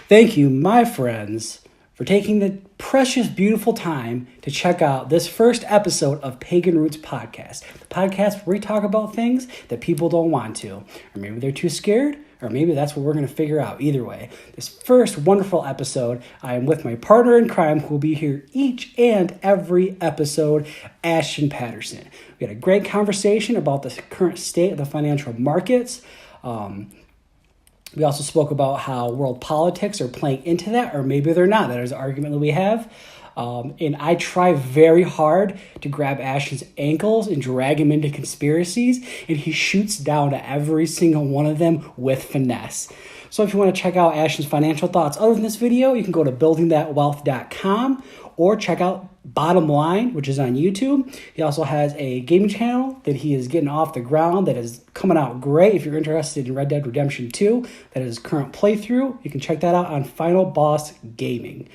Thank you, my friends, for taking the precious, beautiful time to check out this first episode of Pagan Roots podcast. The podcast where we talk about things that people don't want to, or maybe they're too scared, or maybe that's what we're going to figure out. Either way, this first wonderful episode, I am with my partner in crime who will be here each and every episode, Ashton Patterson. We had a great conversation about the current state of the financial markets. We also spoke about how world politics are playing into that, or maybe they're not. That is an argument that we have. And I try very hard to grab Ashton's ankles and drag him into conspiracies, and he shoots down to every single one of them with finesse. So if you want to check out Ashton's financial thoughts other than this video, you can go to buildingthatwealth.com or check out Bottom Line, which is on YouTube. He also has a gaming channel that he is getting off the ground that is coming out great. If you're interested in Red Dead Redemption 2, that is current playthrough, you can check that out on Final Boss Gaming.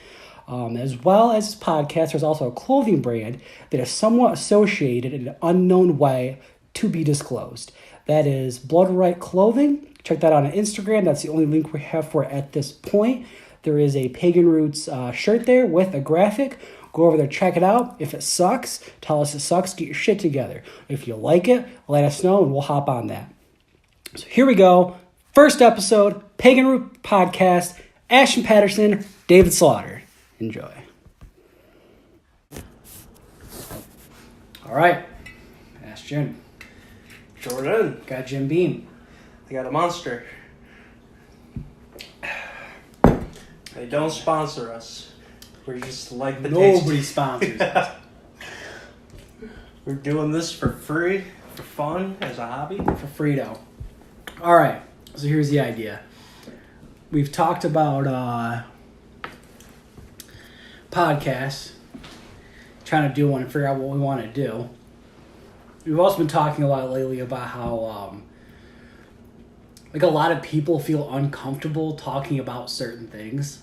As well as his podcast, there's also a clothing brand that is somewhat associated in an unknown way to be disclosed. That is Blood Right Clothing. Check that out on Instagram. That's the only link we have for it at this point. There is a Pagan Roots shirt there with a graphic. Go over there, check it out. If it sucks, tell us it sucks. Get your shit together. If you like it, let us know and we'll hop on that. So here we go. First episode, Pagan Root Podcast, Ashton Patterson, David Slaughter. Enjoy. All right. Ashton. Jordan. Got Jim Beam. I got a monster. They don't sponsor us. We're just like the Nobody sponsors us. We're doing this for free, for fun, as a hobby. For Frito. All right. So here's the idea. We've talked about podcasts, trying to do one and figure out what we want to do. We've also been talking a lot lately about how like a lot of people feel uncomfortable talking about certain things.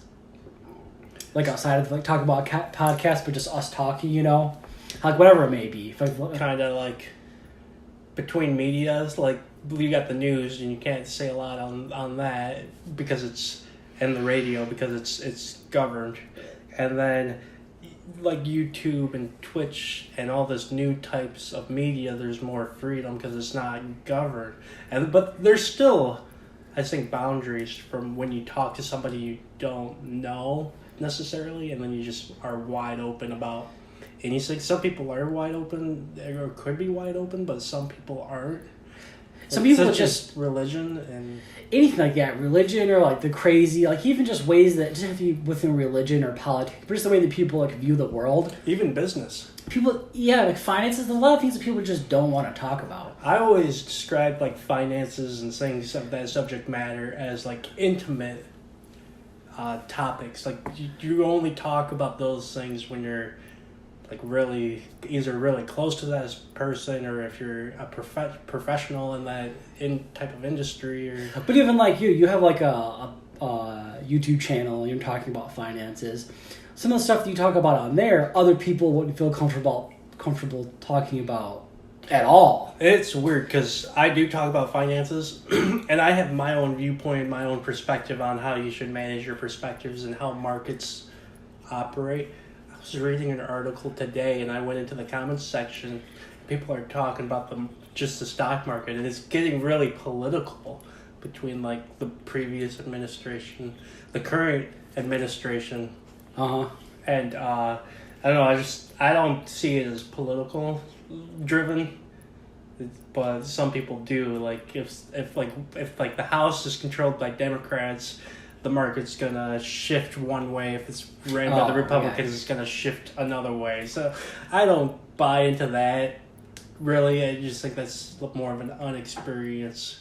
Like outside of like talking about podcasts, but just us talking, you know, like whatever it may be. Kind of like between medias, like you got the news and you can't say a lot on that because it's and the radio because it's governed, and then like YouTube and Twitch and all this new types of media, there's more freedom because it's not governed, but there's still, I think, boundaries from when you talk to somebody you don't know necessarily, and then you just are wide open about anything. Some people are wide open or could be wide open, but some people aren't. Some people such just as religion and anything like that, religion or like the crazy, like even just ways that just have to be within religion or politics, but just the way that people like view the world, even business. People, yeah, like finances. There's a lot of things that people just don't want to talk about. I always describe like finances and things of that subject matter as like intimate topics. Like you only talk about those things when you're like really either really close to that person, or if you're a professional in that type of industry. Or but even like you have like a YouTube channel and you're talking about finances. Some of the stuff that you talk about on there, other people wouldn't feel comfortable talking about at all. It's weird because I do talk about finances and I have my own viewpoint, my own perspective on how you should manage your perspectives and how markets operate. I was reading an article today and I went into the comments section. People are talking about just the stock market, and it's getting really political between like the previous administration, the current administration. And I don't know, I don't see it as political driven, but some people do. Like if the House is controlled by Democrats, the market's gonna shift one way. If it's ran by the Republicans, It's gonna shift another way. So I don't buy into that really. I just think that's more of an unexperienced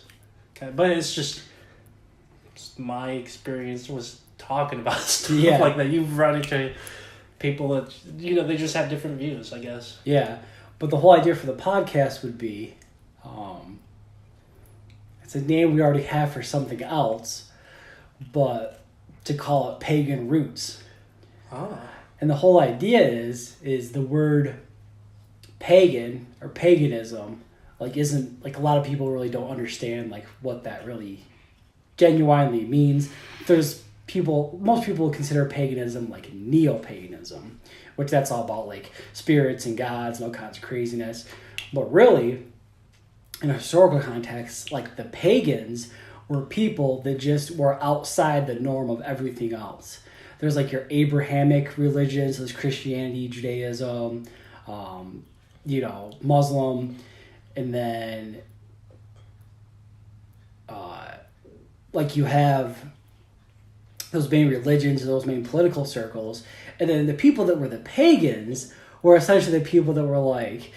kind of, but it's my experience was talking about stuff like that. You've run into people that, you know, they just have different views, I guess. Yeah, but the whole idea for the podcast would be, it's a name we already have for something else, but to call it Pagan Roots. And the whole idea is the word pagan or paganism, like isn't, like a lot of people really don't understand like what that really genuinely means. There's most people consider paganism like neo-paganism, which that's all about like spirits and gods and all kinds of craziness. But really, in a historical context, like the pagans were people that just were outside the norm of everything else. There's like your Abrahamic religions, so there's Christianity, Judaism, Muslim, and then like you have those main religions, those main political circles, and then the people that were the pagans were essentially the people that were like,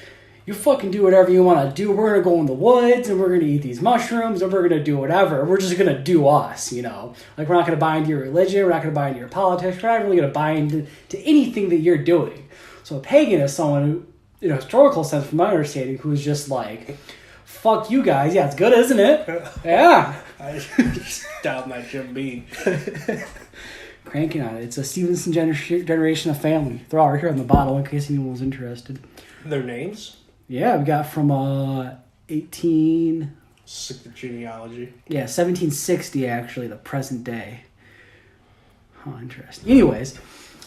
you fucking do whatever you want to do. We're going to go in the woods, and we're going to eat these mushrooms, and we're going to do whatever. We're just going to do us, Like, we're not going to buy into your religion. We're not going to buy into your politics. We're not really going to buy into anything that you're doing. So a pagan is someone who, in a historical sense, from my understanding, who's just like, fuck you guys. Yeah, it's good, isn't it? Yeah. I just down that Jim Beam. Cranking on it. It's a Stevenson generation of family. They're all right here on the bottle in case anyone was interested. Their names? Yeah, we got from 1760 actually, the present day. Huh, interesting. Anyways,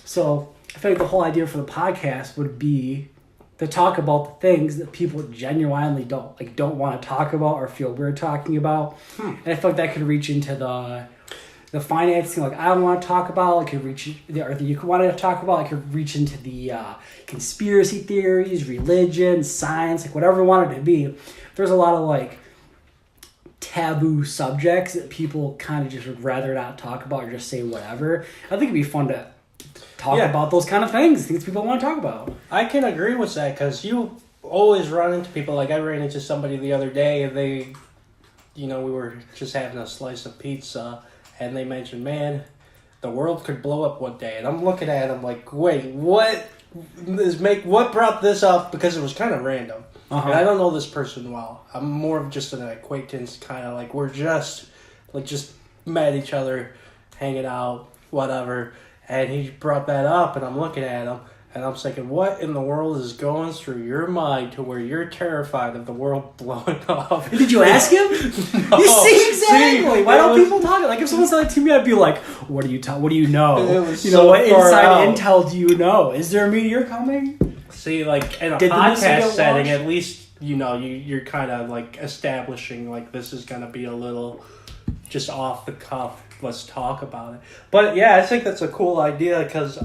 so I feel like the whole idea for the podcast would be to talk about the things that people genuinely don't want to talk about or feel weird talking about. And I feel like that could reach into the financing, like I don't want to talk about. It could reach, or you could want to talk about. It could reach into the conspiracy theories, religion, science, like whatever you want it to be. There's a lot of like taboo subjects that people kind of just would rather not talk about or just say whatever. I think it'd be fun to talk about those kind of things people want to talk about. I can agree with that because you always run into people. Like I ran into somebody the other day, and they, we were just having a slice of pizza. And they mentioned, man, the world could blow up one day. And I'm looking at them like, wait, what brought this up? Because it was kind of random. And I don't know this person well. I'm more of just an acquaintance, kind of like we're just met each other, hanging out, whatever. And he brought that up, and I'm looking at him. And I'm thinking, what in the world is going through your mind to where you're terrified of the world blowing up? Did you ask him? No. You see, exactly. Why don't people talk? Like, if someone said that to me, I'd be like, what do you know? What inside intel do you know? Is there a meteor coming? See, like, in a podcast setting, at least, you're kind of, like, establishing, like, this is going to be a little just off the cuff. Let's talk about it. But, yeah, I think that's a cool idea because...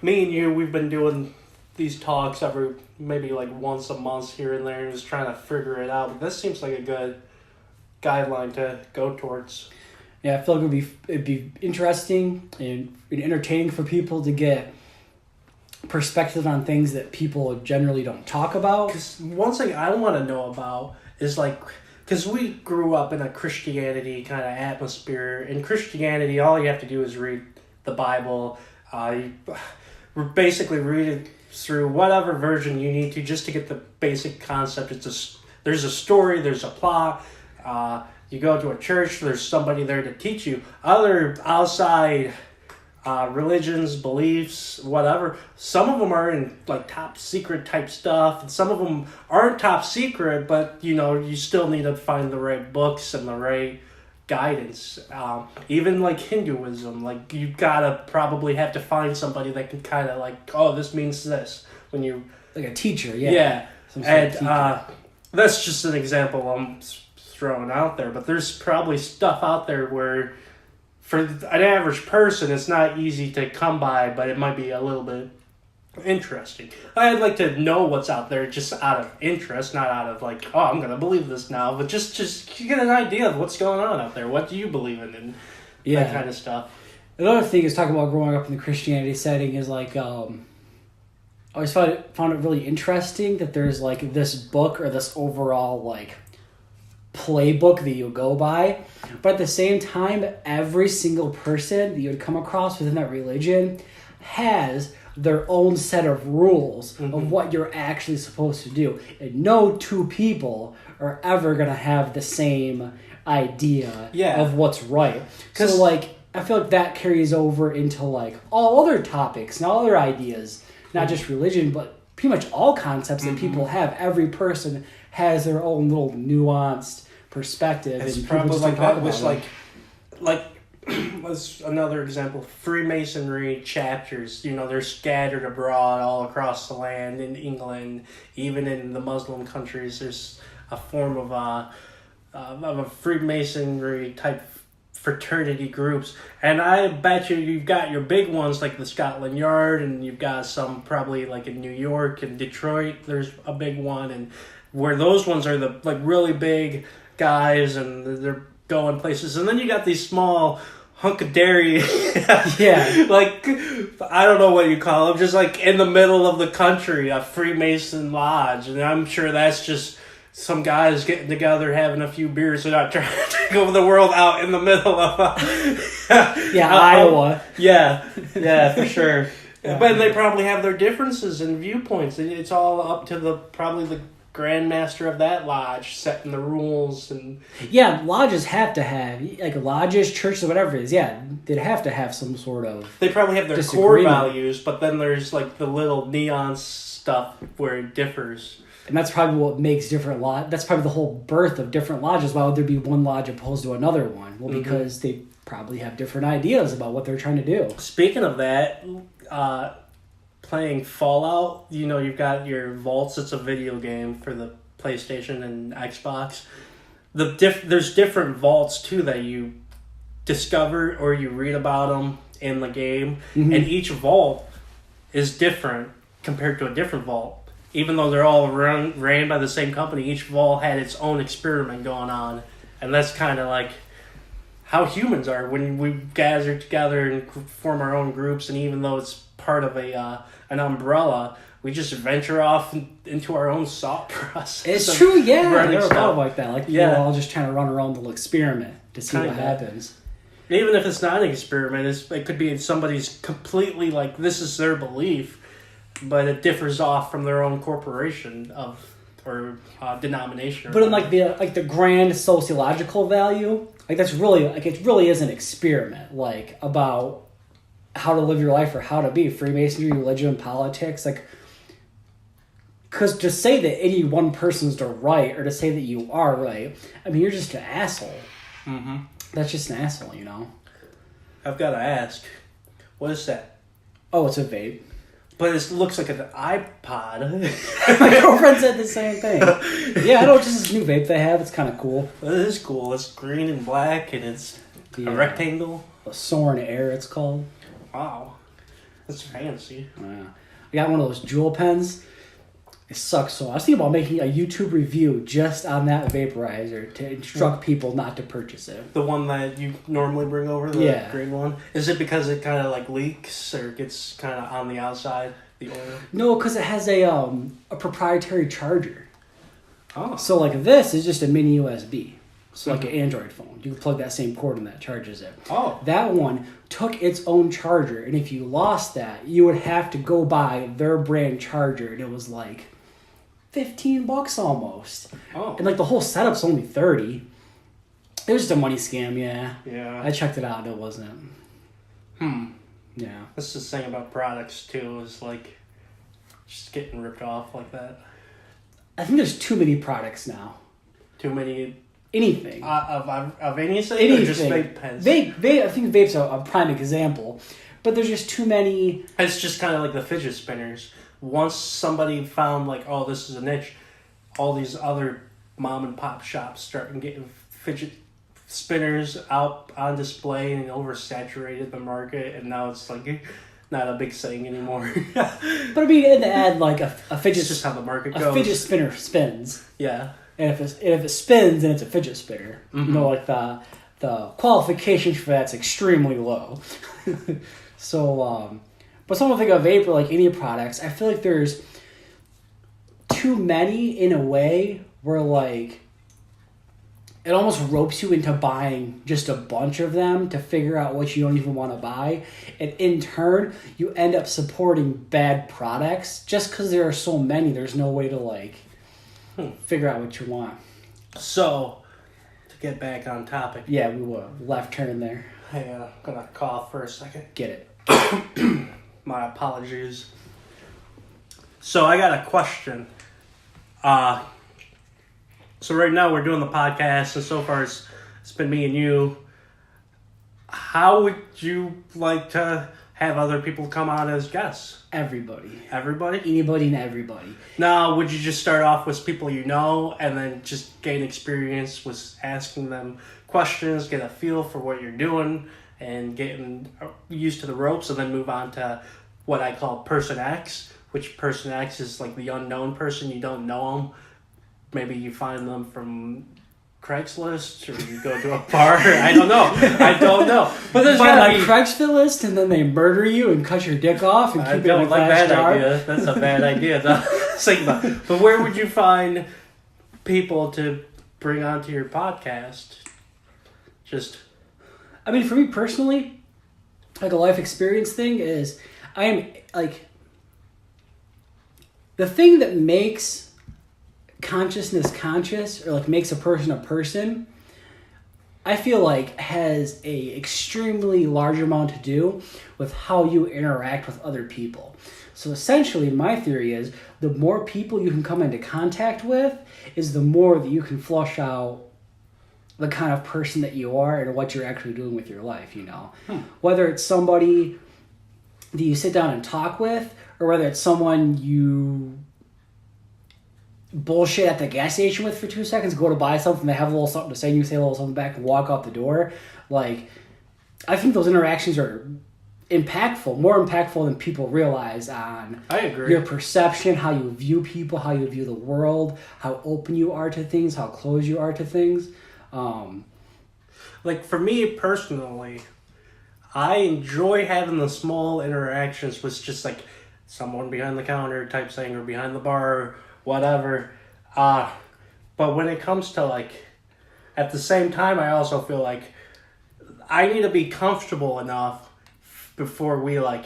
me and you, we've been doing these talks every maybe like once a month here and there, and just trying to figure it out. But this seems like a good guideline to go towards. Yeah, I feel like it'd be interesting and entertaining for people to get perspective on things that people generally don't talk about. Because one thing I want to know about is like, because we grew up in a Christianity kind of atmosphere. In Christianity, all you have to do is read the Bible. We're basically read it through whatever version you need to just to get the basic concept. There's a story, there's a plot. You go to a church, there's somebody there to teach you. Other outside religions, beliefs, whatever, some of them are in like top secret type stuff, and some of them aren't top secret, but you still need to find the right books and the right guidance. Even like Hinduism, like you gotta probably have to find somebody that can kind of like, oh, this means this when you like a teacher. And that's just an example I'm throwing out there, but there's probably stuff out there where for an average person it's not easy to come by, but it might be a little bit interesting. I'd like to know what's out there just out of interest, not out of like, oh, I'm gonna believe this now, but just get an idea of what's going on out there. What do you believe in, and that kind of stuff. Another thing is talking about growing up in the Christianity setting is like I always found it really interesting that there's like this book or this overall like playbook that you go by, but at the same time every single person that you would come across within that religion has their own set of rules of what you're actually supposed to do. And no two people are ever going to have the same idea of what's right. So, like, I feel like that carries over into, like, all other topics and all other ideas, not just religion, but pretty much all concepts that people have. Every person has their own little nuanced perspective. It's and probably just like talk that was about like That's another example. Freemasonry chapters, they're scattered abroad all across the land in England, even in the Muslim countries. There's a form of a Freemasonry type fraternity groups, and I bet you've got your big ones like the Scotland Yard, and you've got some probably like in New York and Detroit. There's a big one, and where those ones are the like really big guys, and they're going places, and then you got these small hunkadary, yeah, like I don't know what you call them, just like in the middle of the country, a Freemason lodge, and I'm sure that's just some guys getting together, having a few beers. They're not trying to take over the world out in the middle of Iowa. Yeah, for sure. Yeah. But they probably have their differences and viewpoints. It's all up to probably the grandmaster of that lodge setting the rules. And yeah, lodges have to have, like lodges, churches, whatever it is, yeah, they'd have to have some sort of They probably have their core values, but then there's like the little neon stuff where it differs. And that's probably what makes different lodges. That's probably the whole birth of different lodges. Why would there be one lodge opposed to another one? Well, because they probably have different ideas about what they're trying to do. Speaking of that, playing Fallout, you've got your Vaults. It's a video game for the PlayStation and Xbox. There's different vaults, too, that you discover or you read about them in the game. Mm-hmm. And each vault is different compared to a different vault. Even though they're all ran by the same company, each vault had its own experiment going on. And that's kind of like how humans are when we gather together and form our own groups. And even though it's part of an umbrella, we just venture off into our own thought process. It's true, yeah. They're a lot like that. Like, we're all just trying to run our own little experiment to see what happens. Even if it's not an experiment, it could be somebody's completely, like, this is their belief, but it differs off from their own corporation or denomination. But in the grand sociological value, that's really it really is an experiment, about how to live your life or how to be Freemasonry, religion, politics, because to say that any one person's the right or to say that you are right, I mean, you're just an asshole. Mm-hmm. That's just an asshole, I've got to ask, what is that? Oh, it's a vape. But it looks like an iPod. My girlfriend said the same thing. Yeah, I know, just this new vape they have. It's kind of cool. It is cool. It's green and black, and it's a rectangle. A Soaring Air, it's called. Wow. That's fancy. Yeah. I got one of those Juul pens. It sucks. So I was thinking about making a YouTube review just on that vaporizer to instruct people not to purchase it. The one that you normally bring over, the green one? Is it because it kind of leaks or gets kind of on the outside, the oil? No, because it has a proprietary charger. Oh. So this is just a mini USB. So an Android phone. You can plug that same cord and that charges it. Oh. That one took its own charger, and if you lost that, you would have to go buy their brand charger, and it was $15 almost. Oh. And the whole setup's only $30. It was just a money scam, yeah. Yeah. I checked it out and it wasn't. Yeah. That's the thing about products too, is just getting ripped off like that. I think there's too many products now. Too many anything. Of anything? Or just vape pens? I think vape's a prime example. But there's just too many. It's just kind of like the fidget spinners. Once somebody found this is a niche, all these other mom and pop shops started getting fidget spinners out on display and oversaturated the market, and now it's not a big thing anymore. But I mean, in the ad, a fidget. It's just how the market goes. A fidget spinner spins. Yeah. And if it spins, then it's a fidget spinner. Mm-hmm. The qualifications for that's extremely low. So, but some think of vape or any products, I feel like there's too many in a way where it almost ropes you into buying just a bunch of them to figure out what you don't even want to buy. And in turn, you end up supporting bad products just because there are so many. There's no way to figure out what you want. So, to get back on topic. Yeah, we will. Left turn there. Hey, I'm going to cough for a second. Get it. My apologies. So I got a question. So right now we're doing the podcast, and so far it's been me and you. How would you like to have other people come on as guests? Everybody. Everybody? Anybody and everybody. Now, would you just start off with people you know and then just gain experience with asking them questions, get a feel for what you're doing, and getting used to the ropes, and then move on to what I call Person X, which Person X is like the unknown person. You don't know them. Maybe you find them from Craigslist, or you go to a bar. I don't know. But there's gotta be Craigslist, and then they murder you and cut your dick off and keep it in a glass jar. Idea. That's a bad idea. Think about it. But where would you find people to bring onto your podcast? I mean, for me personally, like a life experience thing is, I am like, the thing that makes consciousness conscious, or like makes a person, I feel like has a extremely large amount to do with how you interact with other people. So essentially, my theory is the more people you can come into contact with is the more that you can flush out the kind of person that you are and what you're actually doing with your life, you know? Whether it's somebody that you sit down and talk with, or whether it's someone you bullshit at the gas station with for 2 seconds, go to buy something, they have a little something to say, and you say a little something back and walk out the door. Like, I think those interactions are impactful, more impactful than people realize on I agree. Your perception, how you view people, how you view the world, how open you are to things, how closed you are to things. Like, for me personally, I enjoy having the small interactions with just like someone behind the counter type thing, or behind the bar, whatever. But when it comes to like, at the same time, I also feel like I need to be comfortable enough before we like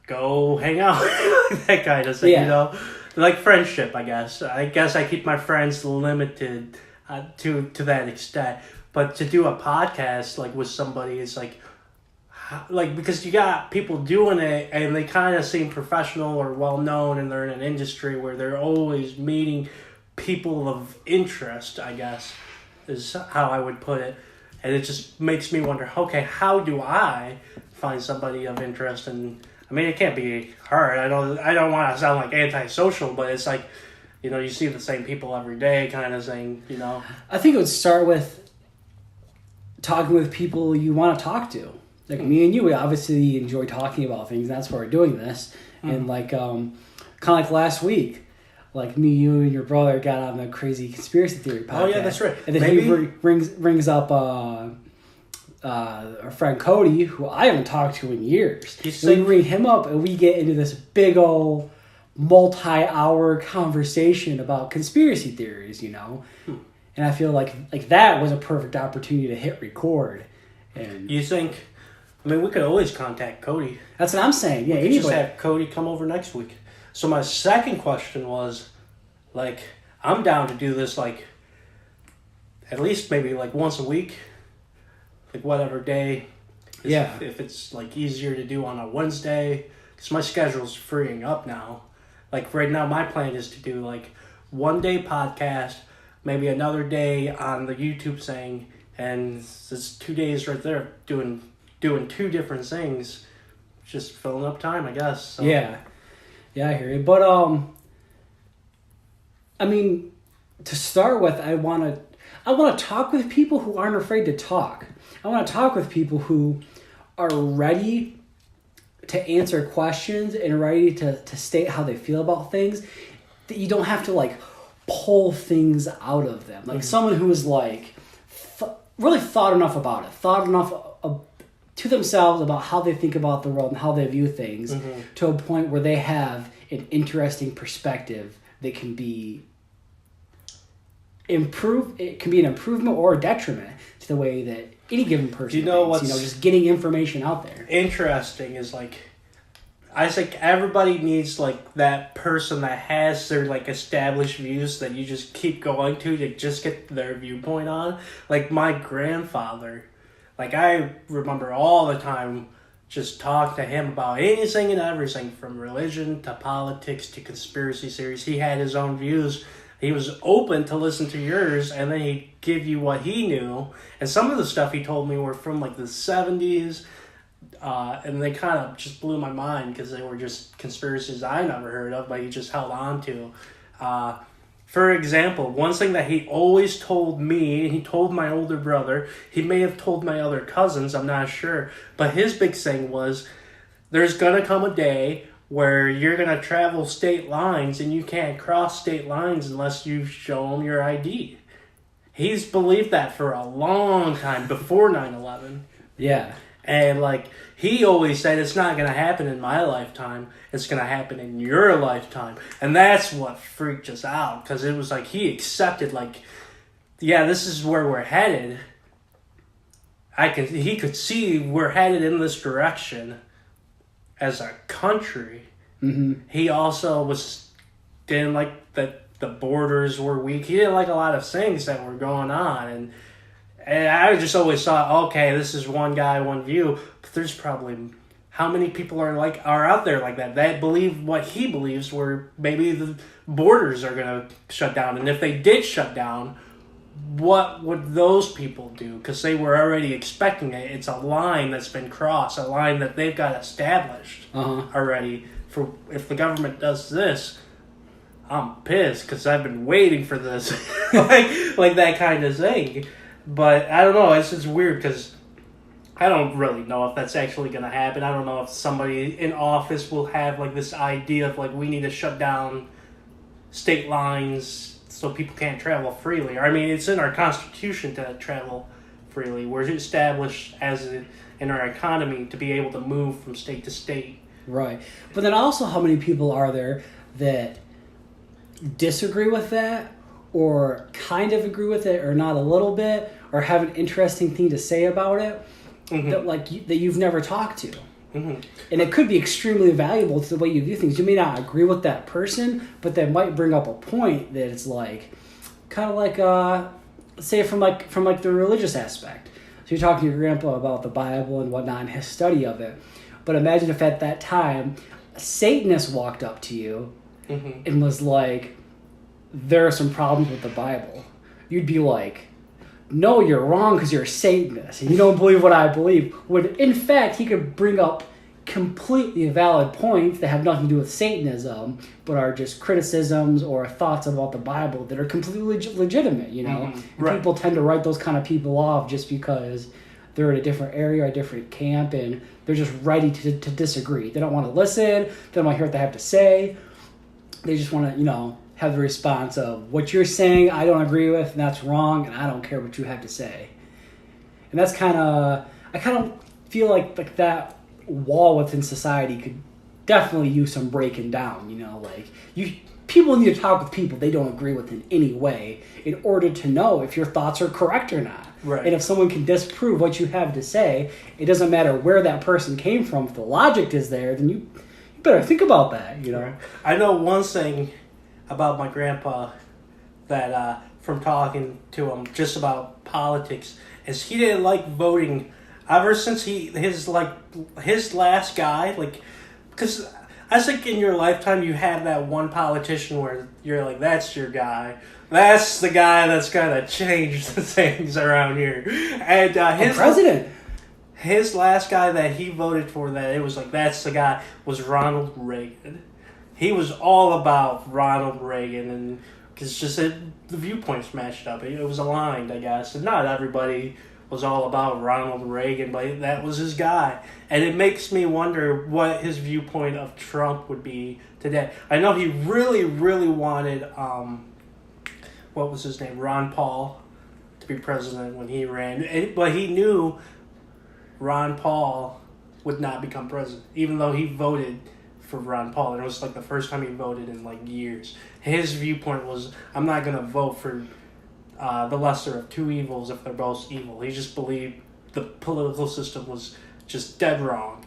go hang out. That kind of thing, you know? Like friendship, I guess. I keep my friends limited to that extent. But to do a podcast like with somebody is like because you got people doing it and they kind of seem professional or well known, and they're in an industry where they're always meeting people of interest, I guess, is how I would put it. And it just makes me wonder, okay, how do I find somebody of interest? And I mean, it can't be hard. I don't want to sound like antisocial, but it's like, you know, you see the same people every day kind of thing, you know? I think it would start with talking with people you want to talk to. Like me and you, we obviously enjoy talking about things. That's why we're doing this. And like, kind of like last week, like me, you, and your brother got on the crazy conspiracy theory podcast. Oh yeah, that's right. And then he rings up our friend Cody, who I haven't talked to in years. We ring him up, and we get into this big old multi-hour conversation about conspiracy theories, you know. And I feel like that was a perfect opportunity to hit record. And you think? I mean, we could always contact Cody. That's what I'm saying. Yeah, anybody. Just have Cody come over next week. So my second question was, like, I'm down to do this, like, at least maybe, like, once a week. Like, whatever day. Yeah. If it's, like, easier to do on a Wednesday. Because my schedule's freeing up now. Like, right now, my plan is to do, like, 1 day podcast, maybe another day on the YouTube thing, and it's 2 days right there doing 2 different things, just filling up time, I guess. So. Yeah, I hear you. But I mean, to start with, I want to talk with people who aren't afraid to talk. I want to talk with people who are ready to answer questions and ready to state how they feel about things. That you don't have to like pull things out of them. Like someone who is like really thought enough about it, thought enough to themselves about how they think about the world and how they view things, to a point where they have an interesting perspective that can be improved. It can be an improvement or a detriment to the way that any given person thinks, just getting information out there. Interesting is like, I think everybody needs like that person that has their like established views that you just keep going to just get their viewpoint on. Like my grandfather, like I remember all the time just talk to him about anything and everything, from religion to politics to conspiracy theories. He had his own views. He was open to listen to yours, and then he'd give you what he knew. And some of the stuff he told me were from like the 70s, and they kind of just blew my mind because they were just conspiracies I never heard of, but he just held on to. For example, one thing that he always told me, and he told my older brother, he may have told my other cousins, I'm not sure, but his big thing was, there's going to come a day where you're going to travel state lines and you can't cross state lines unless you show them your ID. He's believed that for a long time, before 9/11. Yeah. And like, he always said, it's not going to happen in my lifetime, it's going to happen in your lifetime. And that's what freaked us out, because it was like he accepted, like, yeah, this is where we're headed. He could see we're headed in this direction as a country. Mm-hmm. He also didn't like that the borders were weak. He didn't like a lot of things that were going on, and I just always thought, okay, this is one guy, one view, but there's probably, how many people are out there like that believe what he believes, where maybe the borders are going to shut down, and if they did shut down, what would those people do? Because they were already expecting it. It's a line that's been crossed, a line that they've got established already. For if the government does this, I'm pissed because I've been waiting for this, like that kind of thing. But I don't know. It's just weird because I don't really know if that's actually going to happen. I don't know if somebody in office will have like this idea of like, we need to shut down state lines so people can't travel freely. I mean, it's in our Constitution to travel freely. We're established in our economy to be able to move from state to state. Right. But then also, how many people are there that disagree with that, or kind of agree with it, or not a little bit, or have an interesting thing to say about it, that you've never talked to? Mm-hmm. And it could be extremely valuable to the way you view things. You may not agree with that person, but they might bring up a point that it's like, kind of like, say from the religious aspect. So you're talking to your grandpa about the Bible and whatnot and his study of it. But imagine if at that time a Satanist walked up to you and was like, there are some problems with the Bible. You'd be like, no, you're wrong because you're a Satanist and you don't believe what I believe. When in fact he could bring up completely valid points that have nothing to do with Satanism, but are just criticisms or thoughts about the Bible that are completely legitimate, you know? Right. People tend to write those kind of people off just because they're in a different area, a different camp, and they're just ready to disagree. They don't want to listen. They don't want to hear what they have to say. They just want to, have the response of, what you're saying I don't agree with, and that's wrong, and I don't care what you have to say. And that's I kind of feel like that wall within society could definitely use some breaking down, people need to talk with people they don't agree with in any way in order to know if your thoughts are correct or not. Right. And if someone can disprove what you have to say, it doesn't matter where that person came from. If the logic is there, then you better think about that, Right. I know one thing about my grandpa that from talking to him just about politics is he didn't like voting ever since his last guy, because I think in your lifetime you have that one politician where you're like, that's your guy. That's the guy that's gonna change the things around here. And his president. His last guy that he voted for, that it was like, that's the guy, was Ronald Reagan. He was all about Ronald Reagan, and because the viewpoints matched up. It was aligned, I guess. And not everybody was all about Ronald Reagan, but that was his guy. And it makes me wonder what his viewpoint of Trump would be today. I know he really, really wanted, what was his name, Ron Paul, to be president when he ran. But he knew Ron Paul would not become president, even though he voted for Ron Paul, and it was the first time he voted in years. His viewpoint was, I'm not going to vote for the lesser of two evils if they're both evil. He just believed the political system was just dead wrong.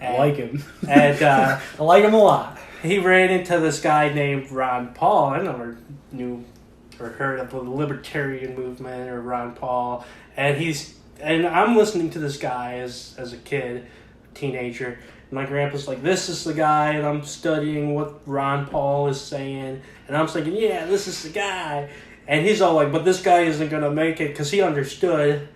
I like him. And I like him a lot. He ran into this guy named Ron Paul. I never knew or heard of the libertarian movement or Ron Paul. And I'm listening to this guy as a kid, teenager. My grandpa's like, this is the guy, and I'm studying what Ron Paul is saying, and I'm thinking, yeah, this is the guy. And he's all like, but this guy isn't going to make it, because he understood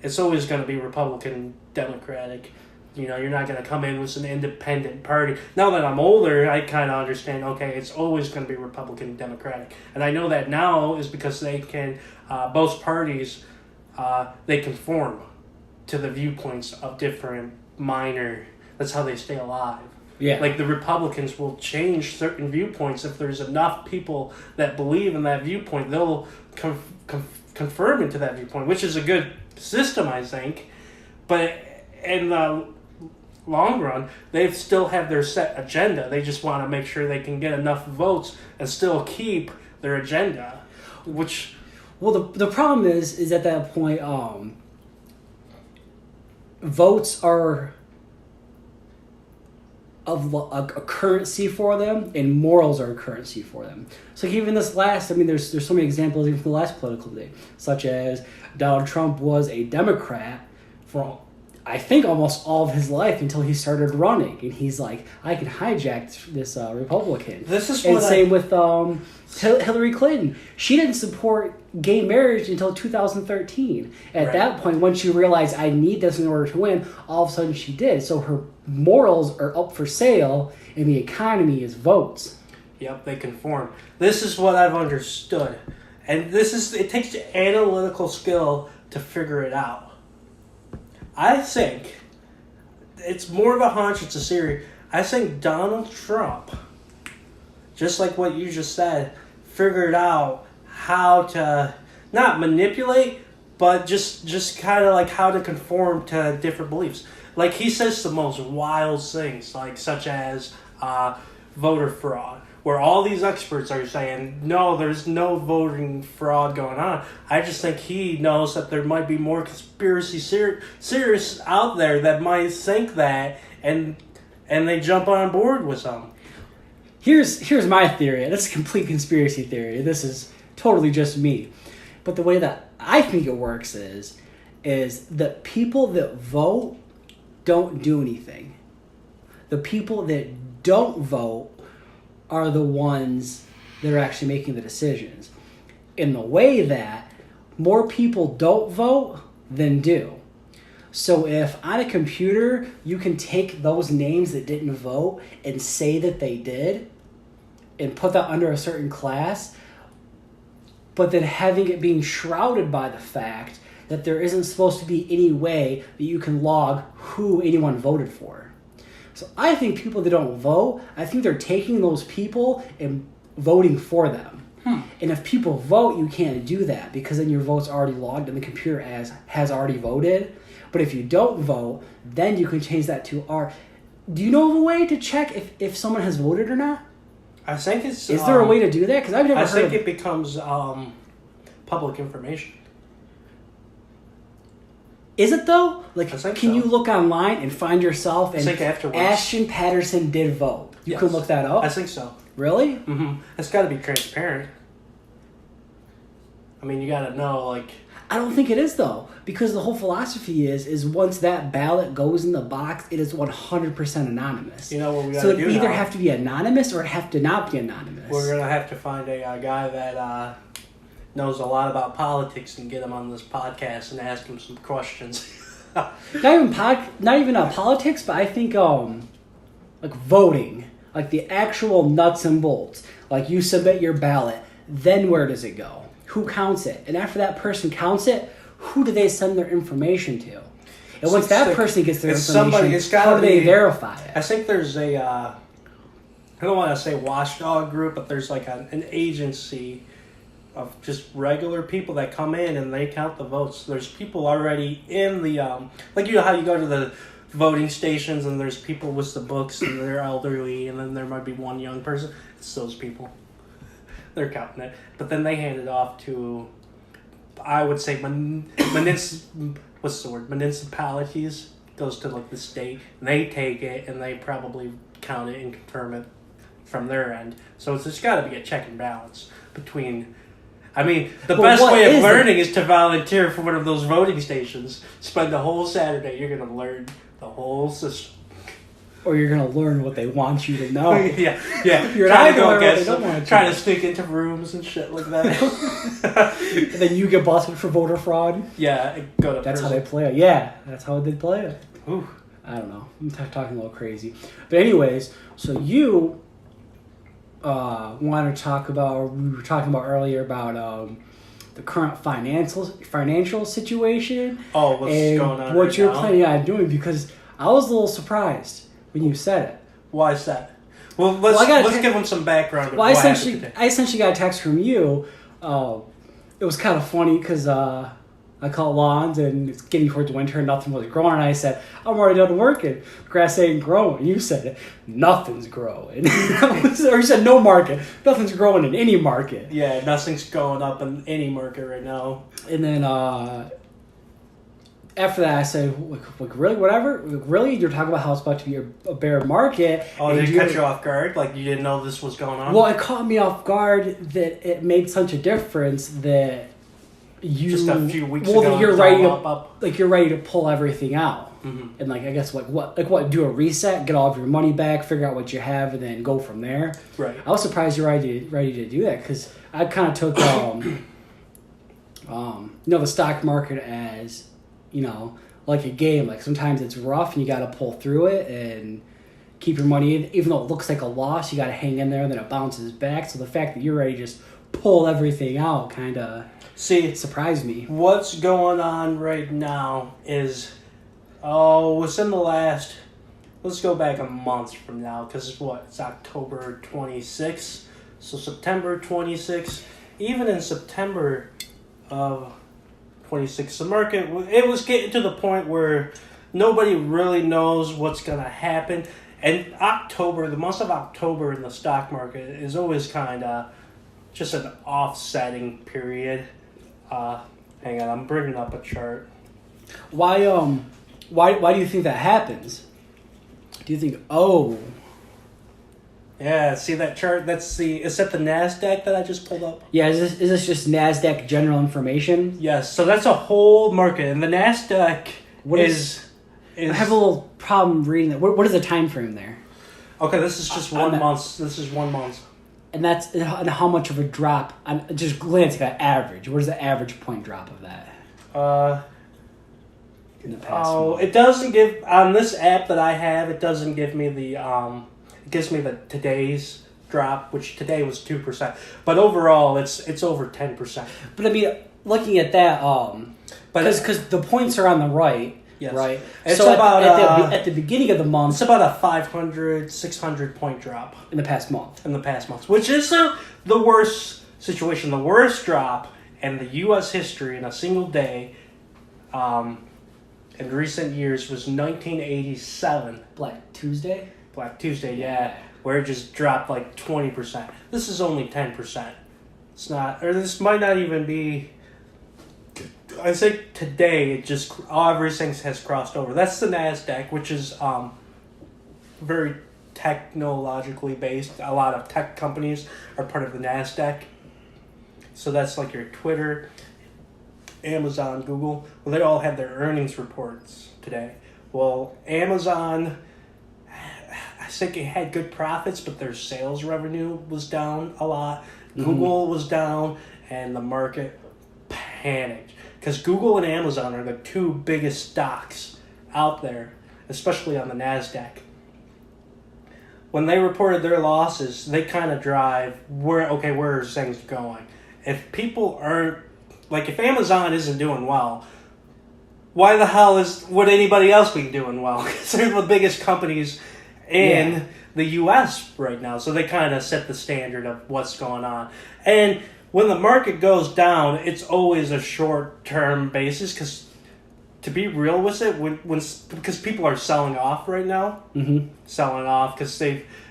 it's always going to be Republican, Democratic. You know, you're not going to come in with an independent party. Now that I'm older, I kind of understand, okay, it's always going to be Republican, Democratic. And I know that now is because they can, both parties, they conform to the viewpoints of different minor. That's how they stay alive. Yeah. Like the Republicans will change certain viewpoints if there's enough people that believe in that viewpoint. They'll confirm into that viewpoint, which is a good system, I think. But in the long run, they still have their set agenda. They just want to make sure they can get enough votes and still keep their agenda. Which, well, the problem is at that point, votes are of a currency for them, and morals are a currency for them. So even this last, I mean, there's so many examples even from the last political debate, such as Donald Trump was a Democrat for, I think, almost all of his life until he started running, and he's like, I can hijack this Republican. This is and same with Hillary Clinton. She didn't support gay marriage until 2013. At that point, once she realized I need this in order to win, all of a sudden she did. So her morals are up for sale, and the economy is votes. Yep, they conform. This is what I've understood. And it takes analytical skill to figure it out. I think it's more of a hunch, it's a theory. I think Donald Trump, just like what you just said, figured out how to not manipulate, but just kind of like how to conform to different beliefs. Like he says the most wild things, like such as voter fraud, where all these experts are saying, no, there's no voting fraud going on. I just think he knows that there might be more conspiracy theorists out there that might think that, and they jump on board with some. Here's my theory, and it's a complete conspiracy theory. This is totally just me. But the way that I think it works is that people that vote don't do anything. The people that don't vote are the ones that are actually making the decisions. In the way that more people don't vote than do. So if on a computer you can take those names that didn't vote and say that they did and put that under a certain class, but then having it being shrouded by the fact that there isn't supposed to be any way that you can log who anyone voted for. So I think people that don't vote, I think they're taking those people and voting for them. And if people vote, you can't do that because then your vote's already logged and the computer has already voted. But if you don't vote, then you can change that to R. Do you know of a way to check if someone has voted or not? I think it's... Is there a way to do that? Because I've never heard I think it becomes public information. Is it though? Like, can you look online and find yourself? And I think afterwards. Ashton Patterson did vote. You can look that up? I think so. Really? Mm-hmm. It's got to be transparent. I mean, you got to know, like... I don't think it is, though. Because the whole philosophy is once that ballot goes in the box, it is 100% anonymous. You know what we got to do So it either now? have to be anonymous or it have to not be anonymous. We're going to have to find a guy that knows a lot about politics and get him on this podcast and ask him some questions. not even politics, but I think like voting, like the actual nuts and bolts. Like you submit your ballot, then where does it go? Who counts it? And after that person counts it, who do they send their information to? And once that person gets their information, how do they verify it? I think there's a, I don't want to say watchdog group, but there's like an agency of just regular people that come in and they count the votes. There's people already in the, like you know how you go to the voting stations and there's people with the books and they're elderly and then there might be one young person. It's those people. They're counting it. But then they hand it off to, I would say, municipalities. Goes to like the state. And they take it and they probably count it and confirm it from their end. So it's just got to be a check and balance between... I mean, the best way of learning is to volunteer for one of those voting stations. Spend the whole Saturday. You're going to learn The whole system. Or you're going to learn what they want you to know. yeah. You're trying not to go going to get they don't want trying to sneak into rooms and shit like that. And then you get busted for voter fraud. Yeah, go to That's prison. how they play it. Yeah, that's how they play it. Ooh. I don't know. I'm talking a little crazy. But anyways, so you want to talk about, or we were talking about earlier about the current financial situation. Oh, what's and going on what right you're now? planning on doing, because I was a little surprised when you said it. Why is that? Well, let's give them some background. Well, I essentially got a text from you. It was kind of funny because I called lawns and it's getting towards winter and nothing was growing. And I said, I'm already done working. Grass ain't growing. You said, nothing's growing. Or you said, no market. Nothing's growing in any market. Yeah, nothing's going up in any market right now. And then after that, I said, like really, whatever? Really? You're talking about how it's about to be a bear market. Oh, did it catch you off guard? Like you didn't know this was going on? Well, it caught me off guard that it made such a difference that you just a few weeks ago. That you're ready to you're ready to pull everything out, mm-hmm. and I guess what do a reset, get all of your money back, figure out what you have, and then go from there. Right. I was surprised you're ready to do that because I kind of took the stock market as like a game. Like sometimes it's rough and you got to pull through it and keep your money in. Even though it looks like a loss, you got to hang in there and then it bounces back. So the fact that you're ready to just pull everything out kind of surprised me. What's going on right now is, within the last, let's go back a month from now because it's October 26th. So September 26th, even in September of 26th, the market, it was getting to the point where nobody really knows what's going to happen. And the month of October in the stock market is always kind of just an offsetting period. Hang on, I'm bringing up a chart. Why do you think that happens? Do you think, Yeah, see that chart? Is that the NASDAQ that I just pulled up? Yeah, is this just NASDAQ general information? Yes, so that's a whole market. And the NASDAQ is I have a little problem reading that. What is the time frame there? Okay, this is just 1 month. This is 1 month. And that's and how much of a drop? Just glancing at average. What is the average point drop of that? In the past month? It doesn't give on this app that I have. It doesn't give me the It gives me the today's drop, which today was 2%. But overall, it's over 10%. But I mean, looking at that, because the points are on the right. Yes. Right. It's so about at the beginning of the month, it's about a 500, 600 point drop in the past month. Which is the worst situation, the worst drop in the U.S. history in a single day. In recent years was 1987. Black Tuesday, yeah, where it just dropped like 20%. This is only 10%. It's not, or this might not even be. I think today it just everything has crossed over. That's the NASDAQ, which is very technologically based. A lot of tech companies are part of the NASDAQ. So that's like your Twitter, Amazon, Google. Well, they all had their earnings reports today. Well, Amazon, I think it had good profits, but their sales revenue was down a lot. Mm-hmm. Google was down, and the market panicked. Because Google and Amazon are the two biggest stocks out there, especially on the NASDAQ. When they reported their losses, they kind of drive where are things going? If people aren't, like if Amazon isn't doing well, why the hell would anybody else be doing well? Because they're the biggest companies in the U.S. right now. So they kind of set the standard of what's going on. And when the market goes down, it's always a short-term basis because, to be real with it, because people are selling off right now, selling off because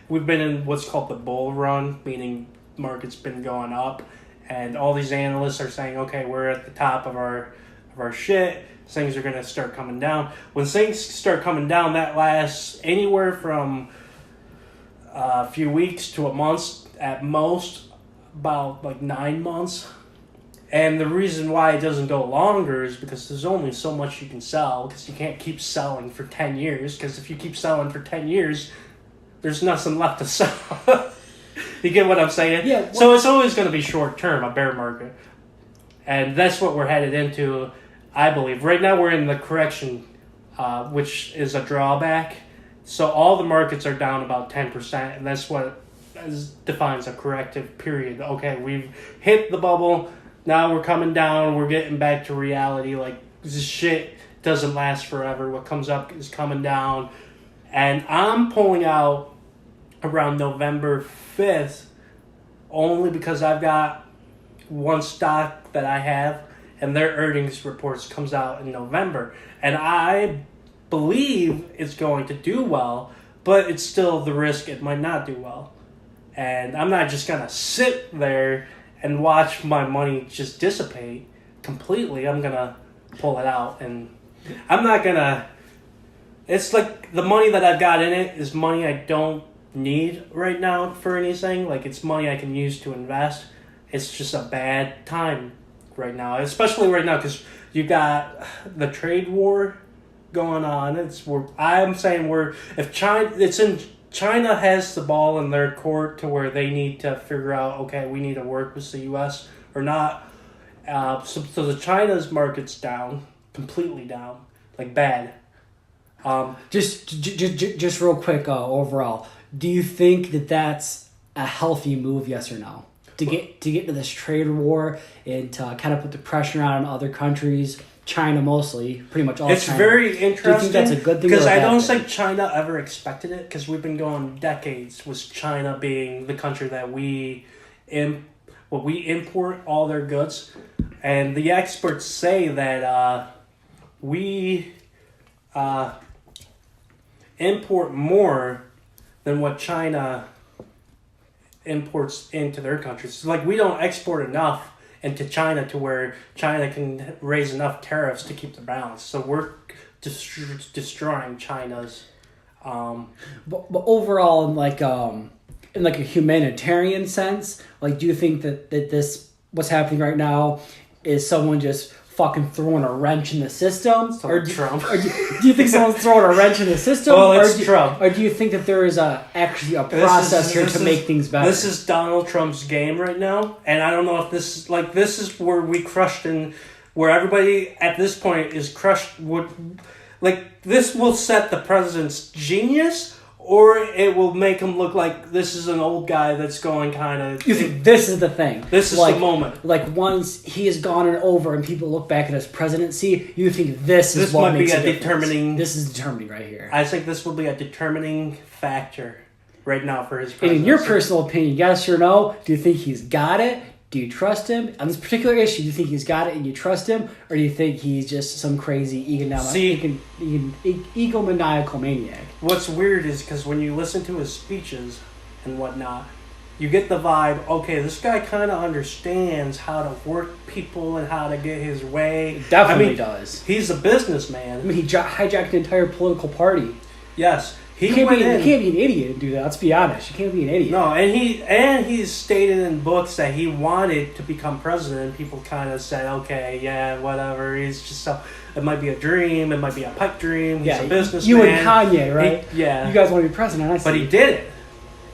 we've been in what's called the bull run, meaning market's been going up, and all these analysts are saying, okay, we're at the top of our shit. Things are going to start coming down. When things start coming down, that lasts anywhere from a few weeks to a month at most. About like 9 months. And the reason why it doesn't go longer is because there's only so much you can sell, because you can't keep selling for 10 years, because if you keep selling for 10 years, there's nothing left to sell. You get what I'm saying? Yeah. So it's always going to be short term, a bear market. And that's what we're headed into, I believe. Right now we're in the correction, which is a drawback. So all the markets are down about 10%, and that's what defines a corrective period. Okay, we've hit the bubble. Now we're coming down. We're getting back to reality. Like, this shit doesn't last forever. What comes up is coming down. And I'm pulling out around November 5th only because I've got one stock that I have, and their earnings reports comes out in November. And I believe it's going to do well, but it's still the risk it might not do well. And I'm not just going to sit there and watch my money just dissipate completely. I'm going to pull it out, and I'm not going to... It's like the money that I've got in it is money I don't need right now for anything. Like, it's money I can use to invest. It's just a bad time right now, especially right now because you got the trade war going on. I'm saying if China has the ball in their court to where they need to figure out, okay, we need to work with the U.S. or not. So the China's market's down, completely down, like bad. Just real quick, overall, do you think that that's a healthy move? Yes or no? To get into this trade war and to kind of put the pressure on other countries, China mostly, pretty much all. It's China. very interesting. Do you think that's a good thing? Because or a I bad don't thing? think China ever expected it. Because we've been going decades with China being the country that we import all their goods, and the experts say that we import more than what China imports into their countries. Like, we don't export enough into China to where China can raise enough tariffs to keep the balance. So we're destroying China's. But overall, in like a humanitarian sense, like, do you think that this what's happening right now is someone just fucking throwing a wrench in the system, or Trump? Or do you think someone's throwing a wrench in the system? Well, it's Trump. Or do you think that there is actually a process here to make things better? This is Donald Trump's game right now, and I don't know if this is where we crushed where everybody at this point is crushed. This will set the president's genius, or it will make him look like this is an old guy that's going kind of... You think this is the thing? This is the moment. Like, once he is gone and over and people look back at his presidency, you think this is what makes a difference. determining... This is determining right here. I think this will be a determining factor right now for his presidency. And in your personal opinion, yes or no, do you think he's got it? Do you trust him? On this particular issue, do you think he's got it and you trust him? Or do you think he's just some crazy egomaniacal maniac? What's weird is because when you listen to his speeches and whatnot, you get the vibe, okay, this guy kind of understands how to work people and how to get his way. It definitely does. He's a businessman. I mean, he hijacked an entire political party. Yes. You can't be an idiot and do that. Let's be honest. You can't be an idiot. No, and he's stated in books that he wanted to become president. People kind of said, okay, yeah, whatever. He's just it might be a dream. It might be a pipe dream. He's a businessman. You and Kanye, right? Yeah. You guys want to be president, I see. But he did it.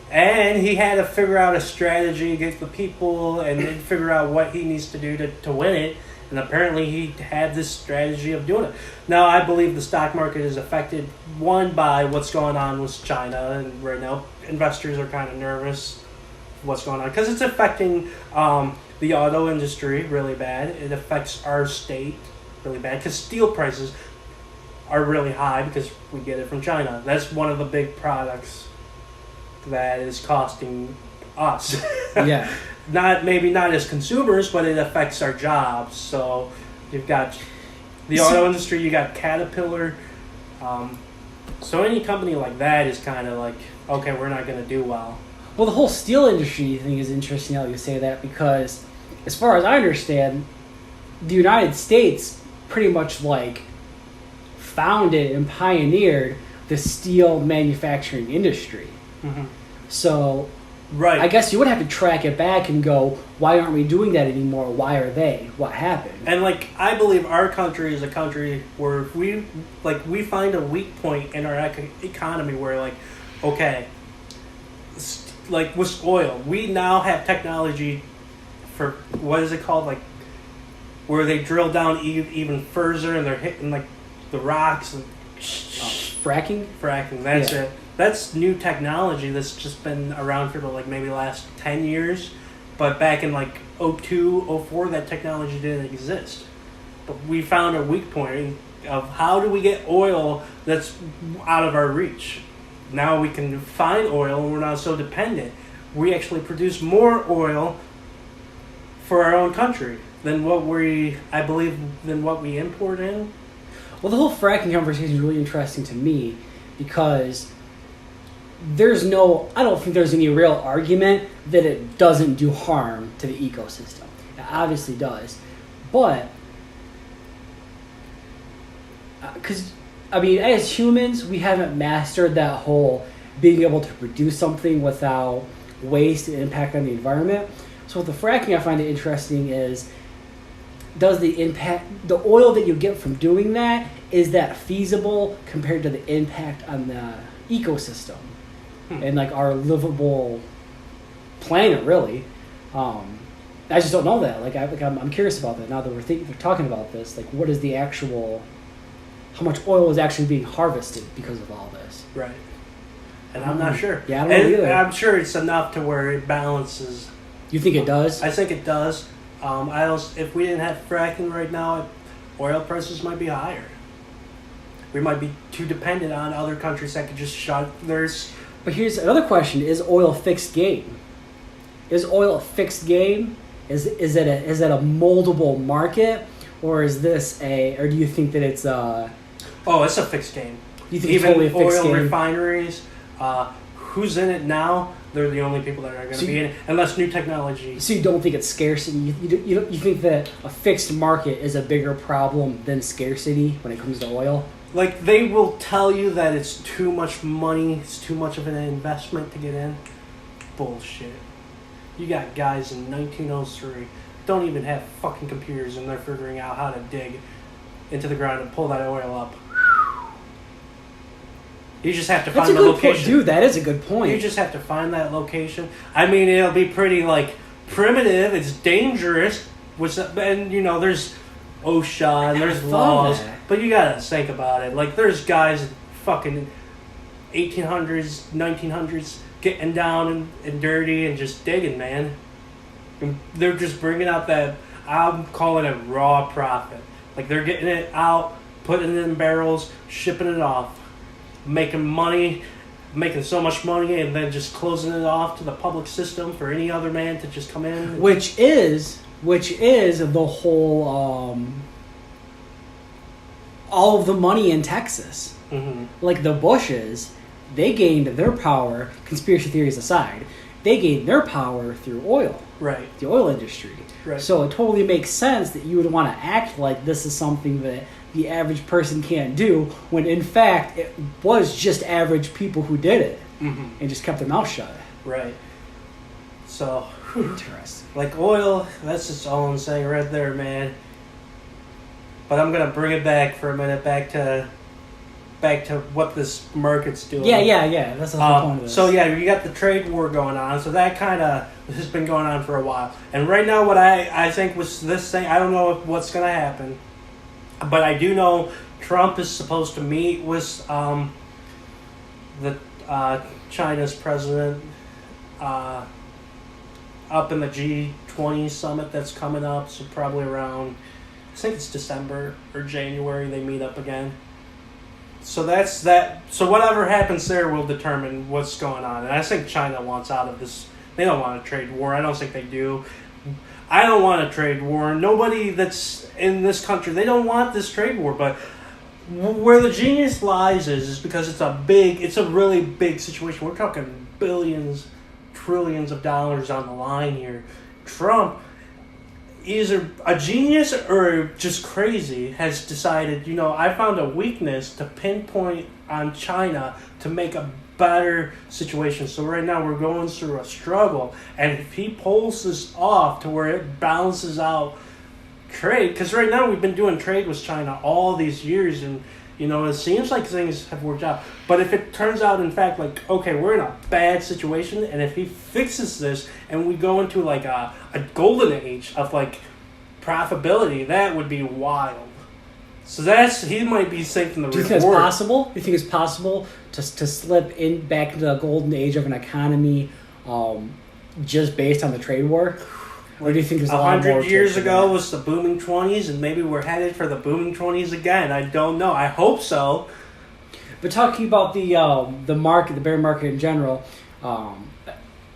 And he had to figure out a strategy, get the people, and then figure out what he needs to do to win it. And apparently he had this strategy of doing it. Now, I believe the stock market is affected, one, by what's going on with China. And right now, investors are kind of nervous what's going on. Because it's affecting the auto industry really bad. It affects our state really bad. Because steel prices are really high because we get it from China. That's one of the big products that is costing us. Yeah. Maybe not as consumers, but it affects our jobs. So you've got the auto industry, you got Caterpillar. So any company like that is kind of like, okay, we're not going to do well. Well, the whole steel industry thing is interesting how you say that, because as far as I understand, the United States pretty much like founded and pioneered the steel manufacturing industry. Mm-hmm. So Right. I guess you would have to track it back and go, why aren't we doing that anymore? Why are they? What happened? And like I believe our country is a country where if we find a weak point in our economy where like, okay, like with oil, we now have technology for what is it called, like where they drill down even further and they're hitting like the rocks and Fracking? Fracking, that's it. That's new technology that's just been around for like maybe the last 10 years. But back in like 02, 04, that technology didn't exist. But we found a weak point of how do we get oil that's out of our reach. Now we can find oil and we're not so dependent. We actually produce more oil for our own country than what we import in. Well, the whole fracking conversation is really interesting to me because I don't think there's any real argument that it doesn't do harm to the ecosystem. It obviously does. But, because, I mean, as humans, we haven't mastered that whole being able to produce something without waste and impact on the environment. So with the fracking, I find it interesting is, does the oil that you get from doing that, is that feasible compared to the impact on the ecosystem and like our livable planet, really? I just don't know that. I'm curious about that now that we're talking about this. Like, what is the actual, how much oil is actually being harvested because of all this? Right. And I'm not sure. Yeah, I don't know either. I'm sure it's enough to where it balances. You think it does? I think it does. If we didn't have fracking right now, oil prices might be higher. We might be too dependent on other countries that could just shut theirs. But here's another question: is oil fixed game? Is oil a fixed game? Is it a moldable market, or is this or do you think that it's a? Oh, it's a fixed game. You think even it's totally a fixed oil game? Refineries? Who's in it now? They're the only people that are going to be in it, unless new technology. So you don't think it's scarcity? You think that a fixed market is a bigger problem than scarcity when it comes to oil? Like, they will tell you that it's too much money, it's too much of an investment to get in. Bullshit. You got guys in 1903 don't even have fucking computers and they're figuring out how to dig into the ground and pull that oil up. You just have to find the location. Dude, that is a good point. You just have to find that location. I mean, it'll be pretty, like, primitive. It's dangerous. And, you know, there's OSHA and there's laws. But you gotta think about it. Like, there's guys in fucking 1800s, 1900s getting down and dirty and just digging, man. And they're just bringing out that, I'm calling it raw profit. Like, they're getting it out, putting it in barrels, shipping it off. Making money, making so much money, and then just closing it off to the public system for any other man to just come in. Which is the whole, all of the money in Texas. Mm-hmm. Like the Bushes, they gained their power, conspiracy theories aside, they gained their power through oil. Right. The oil industry. Right. So it totally makes sense that you would want to act like this is something that the average person can't do, when in fact it was just average people who did it and just kept their mouth shut. Right. So, interesting. Like oil, that's just all I'm saying right there, man. But I'm gonna bring it back for a minute, back to what this market's doing. Yeah. That's the whole point of this. So yeah, you got the trade war going on. So that kind of has been going on for a while. And right now, what I think was this thing, I don't know what's gonna happen. But I do know Trump is supposed to meet with China's president up in the G20 summit that's coming up. So probably around, I think it's December or January, they meet up again. So that's that. So whatever happens there will determine what's going on. And I think China wants out of this. They don't want a trade war. I don't think they do. I don't want a trade war. Nobody that's in this country, they don't want this trade war. But where the genius lies is because it's a really big situation. We're talking billions, trillions of dollars on the line here. Trump, either a genius or just crazy has decided, I found a weakness to pinpoint on China to make a better situation. So right now we're going through a struggle, and if he pulls this off to where it balances out trade, because right now we've been doing trade with China all these years, and it seems like things have worked out. But if it turns out, in fact, like, okay, we're in a bad situation, and if he fixes this and we go into like a golden age of like profitability, that would be wild. So he might be safe in the reward. Do you think it's possible? Do you think it's possible to slip in back into the golden age of an economy just based on the trade war? Or do you think there's a lot more? 100 years ago was the booming 20s, and maybe we're headed for the booming 20s again. I don't know. I hope so. But talking about the market, the bear market in general, I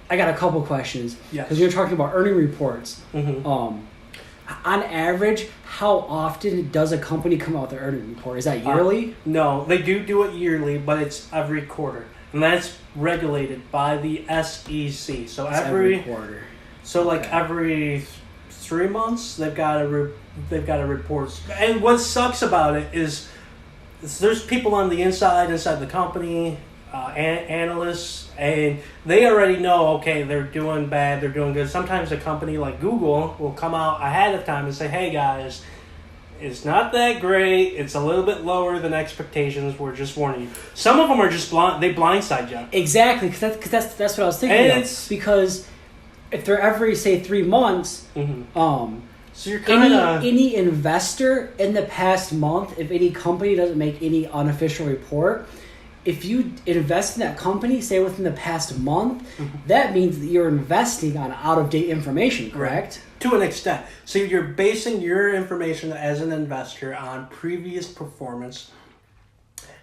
got a couple questions. Yes. Because you're talking about earning reports. Mm-hmm. On average, how often does a company come out with their earning report? Is that yearly? No, they do it yearly, but it's every quarter. And that's regulated by the SEC. So every quarter. So like every 3 months, they've got to report. And what sucks about it is there's people on the inside the company, analysts, and they already know, okay, they're doing bad, they're doing good. Sometimes a company like Google will come out ahead of time and say, hey guys, it's not that great, it's a little bit lower than expectations, we're just warning you. Some of them are just they blindside you. Exactly, because that's what I was thinking. And of. it's because if they're every, say, 3 months, so you're kind of any investor in the past month, if any company doesn't make any unofficial report, if you invest in that company, say within the past month, that means that you're investing on out-of-date information, correct? Right. To an extent. So you're basing your information as an investor on previous performance.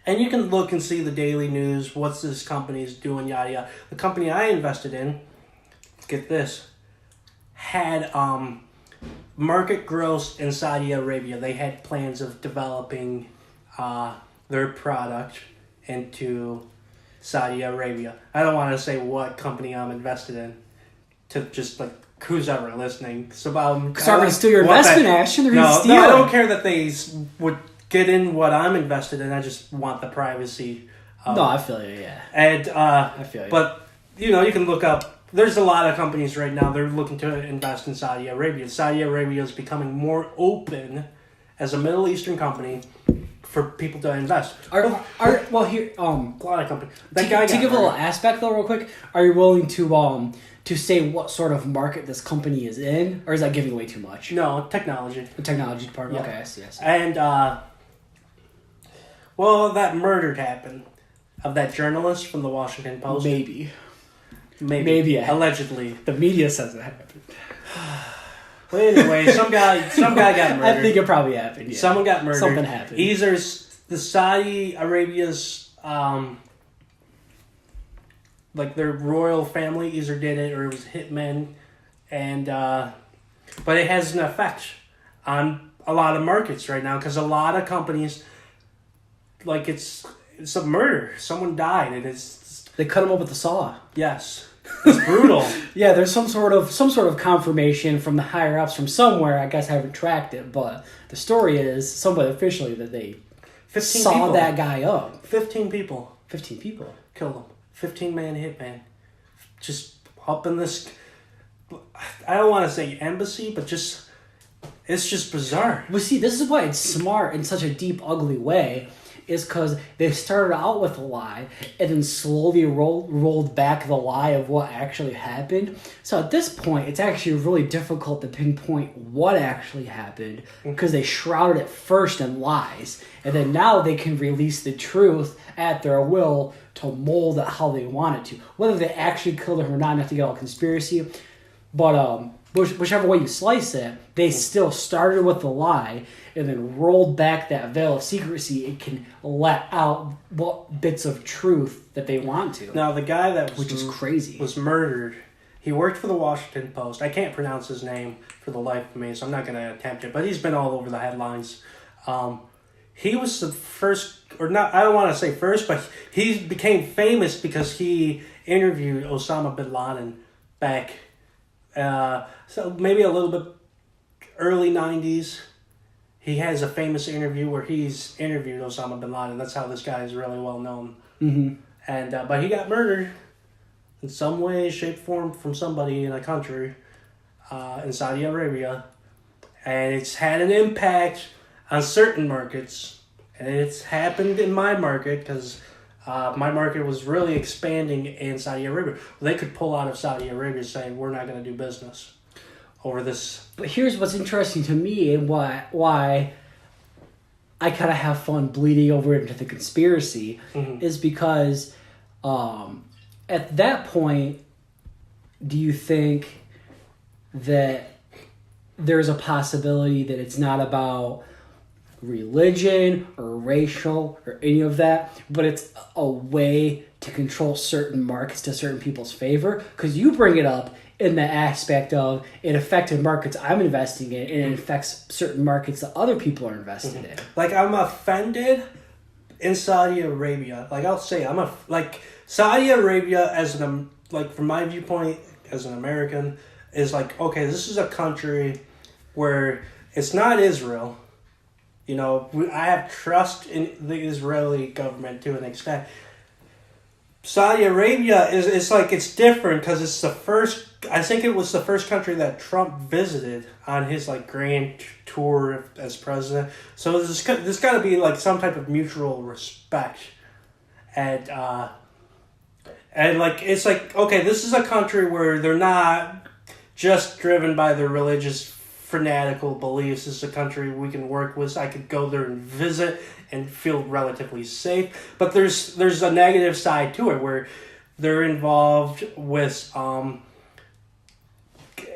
And you can look and see the daily news, what's this company's doing, yada, yada. The company I invested in, get this, had market growth in Saudi Arabia. They had plans of developing their product into Saudi Arabia. I don't want to say what company I'm invested in to just like who's ever listening. So because they're going to steal your investment, Ashton. They're going to steal. No, I don't care that they would get in what I'm invested in. I just want the privacy. No, I feel you, yeah. And I feel you. But you can look up. There's a lot of companies right now, they're looking to invest in Saudi Arabia. Saudi Arabia is becoming more open as a Middle Eastern company for people to invest. Here, a lot of companies. To give a little aspect though, real quick, are you willing to say what sort of market this company is in, or is that giving away too much? No, technology. The technology department. Yeah. Okay, I see. And that murder happened of that journalist from the Washington Post. Maybe allegedly. The media says it happened. But anyway, some guy got murdered. I think it probably happened. Yeah. Someone got murdered. Something happened. Either the Saudi Arabia's like their royal family either did it or it was hitmen, and but it has an effect on a lot of markets right now because a lot of companies like it's a murder. Someone died and they cut him up with a saw. Yes. It's brutal. Yeah, there's some sort of confirmation from the higher ups from somewhere. I guess I haven't tracked it, but the story is somebody officially that they saw that guy up. 15 people. 15 people killed him. 15-man hitman. Just up in this. I don't want to say embassy, but it's just bizarre. Well, see, this is why it's smart in such a deep, ugly way. Is because they started out with a lie and then slowly rolled back the lie of what actually happened. So at this point, it's actually really difficult to pinpoint what actually happened because they shrouded it first in lies. And then now they can release the truth at their will to mold it how they want it to. Whether they actually killed him or not to get all conspiracy. But whichever way you slice it, they still started with the lie and then rolled back that veil of secrecy. It can let out what bits of truth that they want to. Now, the guy that which is crazy was murdered. He worked for the Washington Post. I can't pronounce his name for the life of me, so I'm not going to attempt it. But he's been all over the headlines. He was the first, or not. I don't want to say first, but he became famous because he interviewed Osama bin Laden back. So maybe a little bit early 90s. He has a famous interview where he's interviewed Osama bin Laden. That's how this guy is really well known. Mm-hmm. And but he got murdered in some way, shape, form from somebody in a country in Saudi Arabia. And it's had an impact on certain markets. And it's happened in my market because my market was really expanding in Saudi Arabia. They could pull out of Saudi Arabia saying, we're not going to do business over this. But here's what's interesting to me and why I kind of have fun bleeding over into the conspiracy is because at that point, do you think that there's a possibility that it's not about religion or racial or any of that, but it's a way to control certain markets to certain people's favor? Because you bring it up in the aspect of it affected markets I'm investing in, and it affects certain markets that other people are invested in. Like, I'm offended in Saudi Arabia. Like, I'll say, Saudi Arabia from my viewpoint as an American, is like, okay, this is a country where it's not Israel. You know, I have trust in the Israeli government to an extent. Saudi Arabia it's different because it's the first, I think it was the first country that Trump visited on his grand tour as president. So there's got to be some type of mutual respect. And it's okay, this is a country where they're not just driven by their religious fanatical beliefs. This is a country we can work with. I could go there and visit and feel relatively safe. But there's a negative side to it where they're involved with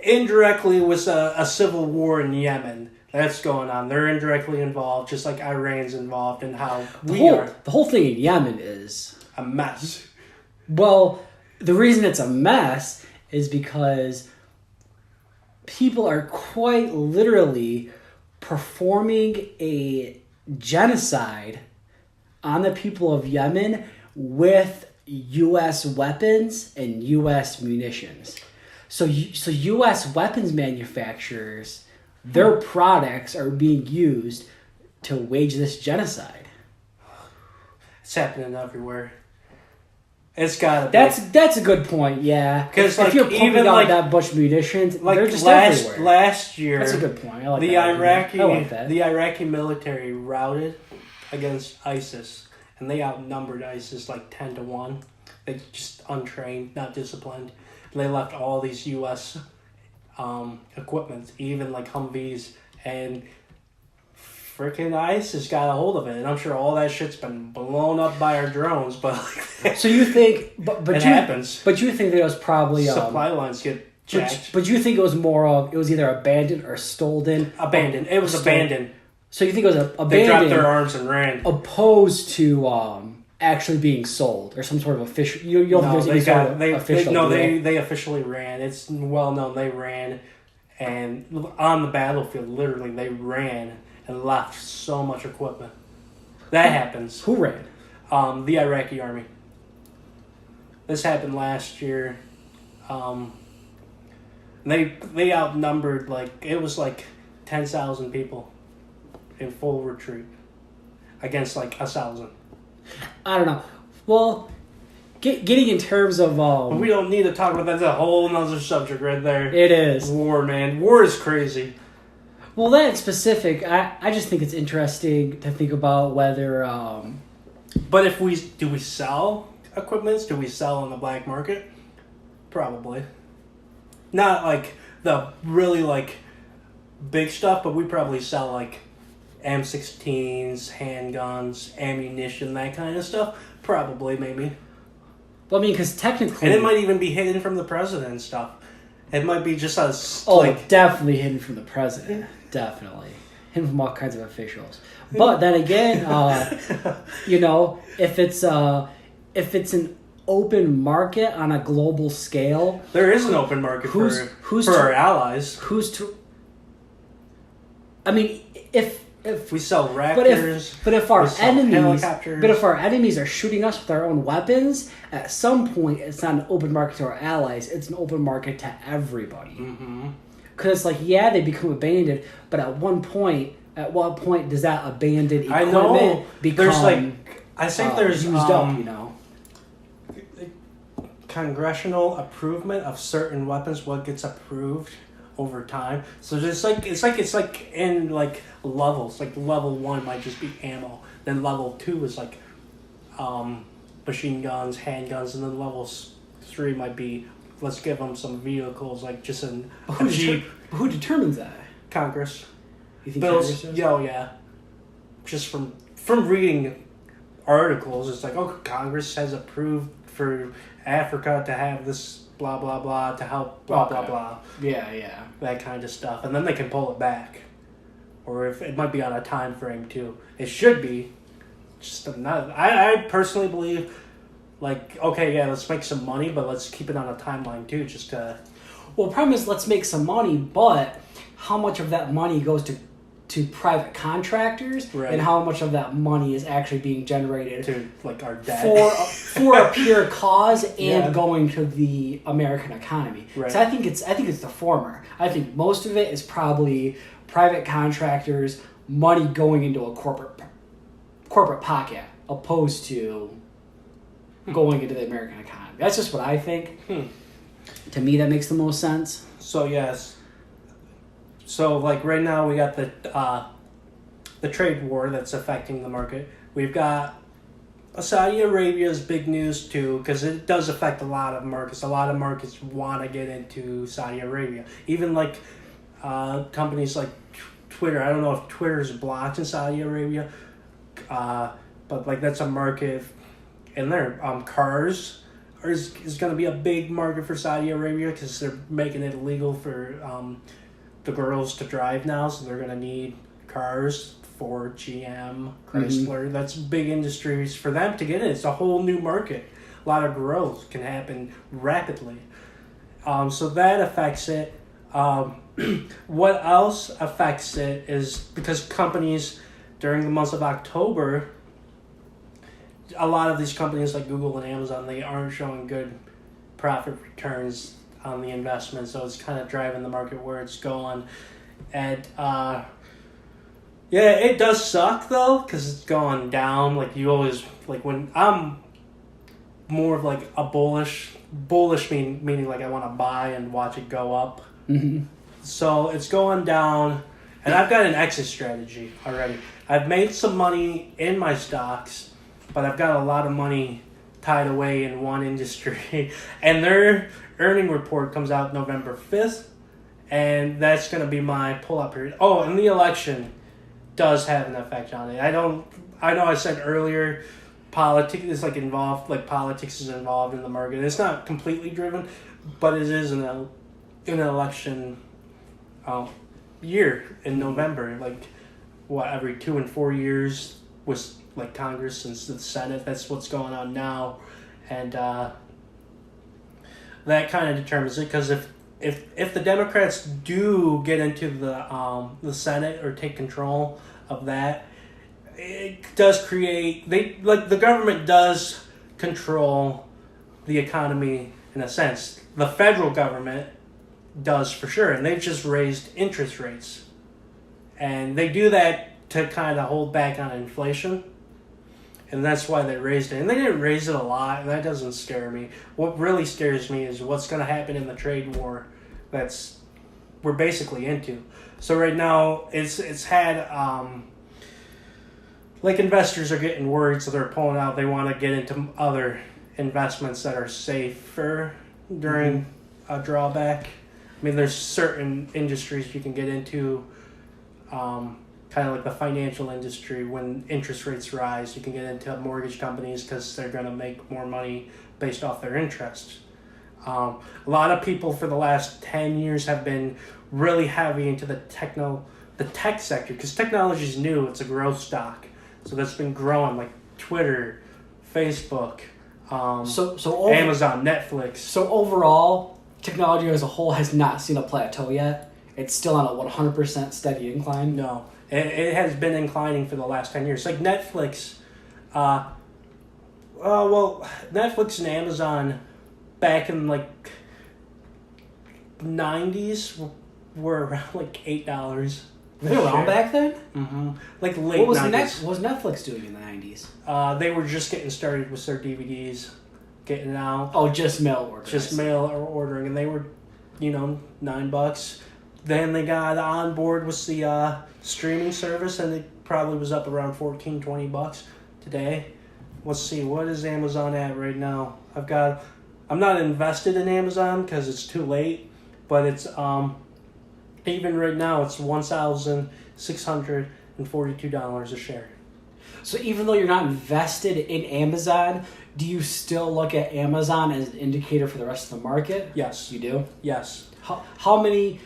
indirectly with a civil war in Yemen that's going on. They're indirectly involved, just like Iran's involved in how The whole thing in Yemen is a mess. Well, the reason it's a mess is because people are quite literally performing a genocide on the people of Yemen with U.S. weapons and U.S. munitions. So U.S. weapons manufacturers, their products are being used to wage this genocide. It's happening everywhere. It's gotta be. That's a good point, yeah. Because if you're pumping out that Bush munitions, they're just everywhere. Last year, that's a good point. I like the that. I like that. The Iraqi military routed against ISIS, and they outnumbered ISIS 10-1. They just untrained, not disciplined. And they left all these U.S. Equipment, even Humvees, and freaking ISIS got a hold of it, and I'm sure all that shit's been blown up by our drones. But so you think, but it happens. But you think that it was probably supply lines get jacked. But you think it was more of it was either abandoned or stolen. Abandoned. It was abandoned. So you think it was abandoned? They dropped their arms and ran, opposed to actually being sold or some sort of official. You don't think there's any official. They officially ran. It's well known they ran, and on the battlefield, literally they ran and left so much equipment. That happens. Who ran? The Iraqi army. This happened last year. They outnumbered it was 10,000 people in full retreat against 1,000. I don't know. Well, getting in terms of but we don't need to talk about that. That's a whole other subject right there. It is. War, man. War is crazy. Well, that specific, I just think it's interesting to think about whether. But if we sell equipments? Do we sell on the black market? Probably. Not the really big stuff, but we probably sell M16s, handguns, ammunition, that kind of stuff. Probably, maybe. Well, I mean, because technically, and it might even be hidden from the president and stuff. It might be just us. Definitely hidden from the president. Definitely hidden from all kinds of officials. But then again, if it's an open market on a global scale, there is an open market for our allies. I mean, if we sell Raptors, but if our enemies are shooting us with our own weapons, at some point it's not an open market to our allies. It's an open market to everybody. Mm-hmm. Because, like, yeah, they become abandoned, but at what point does that abandoned equipment become there's I think there's used up, you know? Congressional approval of certain weapons, what gets approved over time. So there's it's like in like levels. Like level 1 might just be ammo. Then level 2 is like machine guns, handguns, and then level 3 might be let's give them some vehicles like just a Jeep. Who determines that? Congress. You think Bills? Congress does? Yeah. Just from reading articles, it's like, oh, Congress has approved for Africa to have this blah blah blah to help blah blah blah. Yeah. That kind of stuff, and then they can pull it back, or if it might be on a time frame too. It should be. Just not. I personally believe, like, okay, yeah, let's make some money, but let's keep it on a timeline too, just to. Well, the problem is let's make some money, but how much of that money goes to private contractors, right, and how much of that money is actually being generated to like our debt for a pure cause and going to the American economy. Right. So I think it's the former. I think most of it is probably private contractors, money going into a corporate pocket, opposed to going into the American economy. That's just what I think. To me, that makes the most sense. So yes. So, like, right now we got the trade war that's affecting the market. We've got Saudi Arabia's big news, too, because it does affect a lot of markets. A lot of markets want to get into Saudi Arabia. Even, like, companies like Twitter. I don't know if Twitter's blocked in Saudi Arabia, but, like, that's a market in there. Cars is going to be a big market for Saudi Arabia because they're making it illegal for... the girls to drive now, so they're going to need cars. Ford, GM, Chrysler. Mm-hmm. That's big industries for them to get in. It's a whole new market. A lot of growth can happen rapidly. So that affects it. What else affects it is because companies during the months of October, a lot of these companies like Google and Amazon, they aren't showing good profit returns on the investment, so it's kind of driving the market where it's going. And it does suck though because it's going down. Like you always like when I'm more of like a bullish meaning like I want to buy and watch it go up. Mm-hmm. So it's going down, and I've got an exit strategy already. I've made some money in my stocks, but I've got a lot of money tied away in one industry, and their earning report comes out November 5th, and that's going to be my pull-up period. Oh, and the election does have an effect on it. I know I said earlier, politics is politics is involved in the market. It's not completely driven, but it is an election year in November. Like, every 2 and 4 years was like Congress and the Senate. That's what's going on now, and that kind of determines it. Because if the Democrats do get into the Senate or take control of that, it does create the government does control the economy in a sense. The federal government does for sure, and they've just raised interest rates, and they do that to kind of hold back on inflation. And that's why they raised it. And they didn't raise it a lot, and that doesn't scare me. What really scares me is what's going to happen in the trade war we're basically into. So right now, it's had, investors are getting worried, so they're pulling out. They want to get into other investments that are safer during a drawback. I mean, there's certain industries you can get into, kind of like the financial industry. When interest rates rise, you can get into mortgage companies because they're going to make more money based off their interest. A lot of people for the last 10 years have been really heavy into the tech sector because technology is new. It's a growth stock. So that's been growing, like Twitter, Facebook, Amazon, Netflix. So overall, technology as a whole has not seen a plateau yet. It's still on a 100% steady incline. No. It has been inclining for the last 10 years. Like Netflix, Netflix and Amazon back in like 90s were around like $8. Were they around back then? Mm-hmm. Like late What was 90s. What was Netflix doing in the 90s? They were just getting started with their DVDs, getting out. Oh, just mail order. Just mail or ordering, and they were, $9. Then they got on board with the streaming service, and it probably was up around $14-$20 today. Let's see, what is Amazon at right now? I'm not invested in Amazon because it's too late, but it's even right now it's $1,642 a share. So even though you're not invested in Amazon, do you still look at Amazon as an indicator for the rest of the market? Yes. You do? Yes. How many,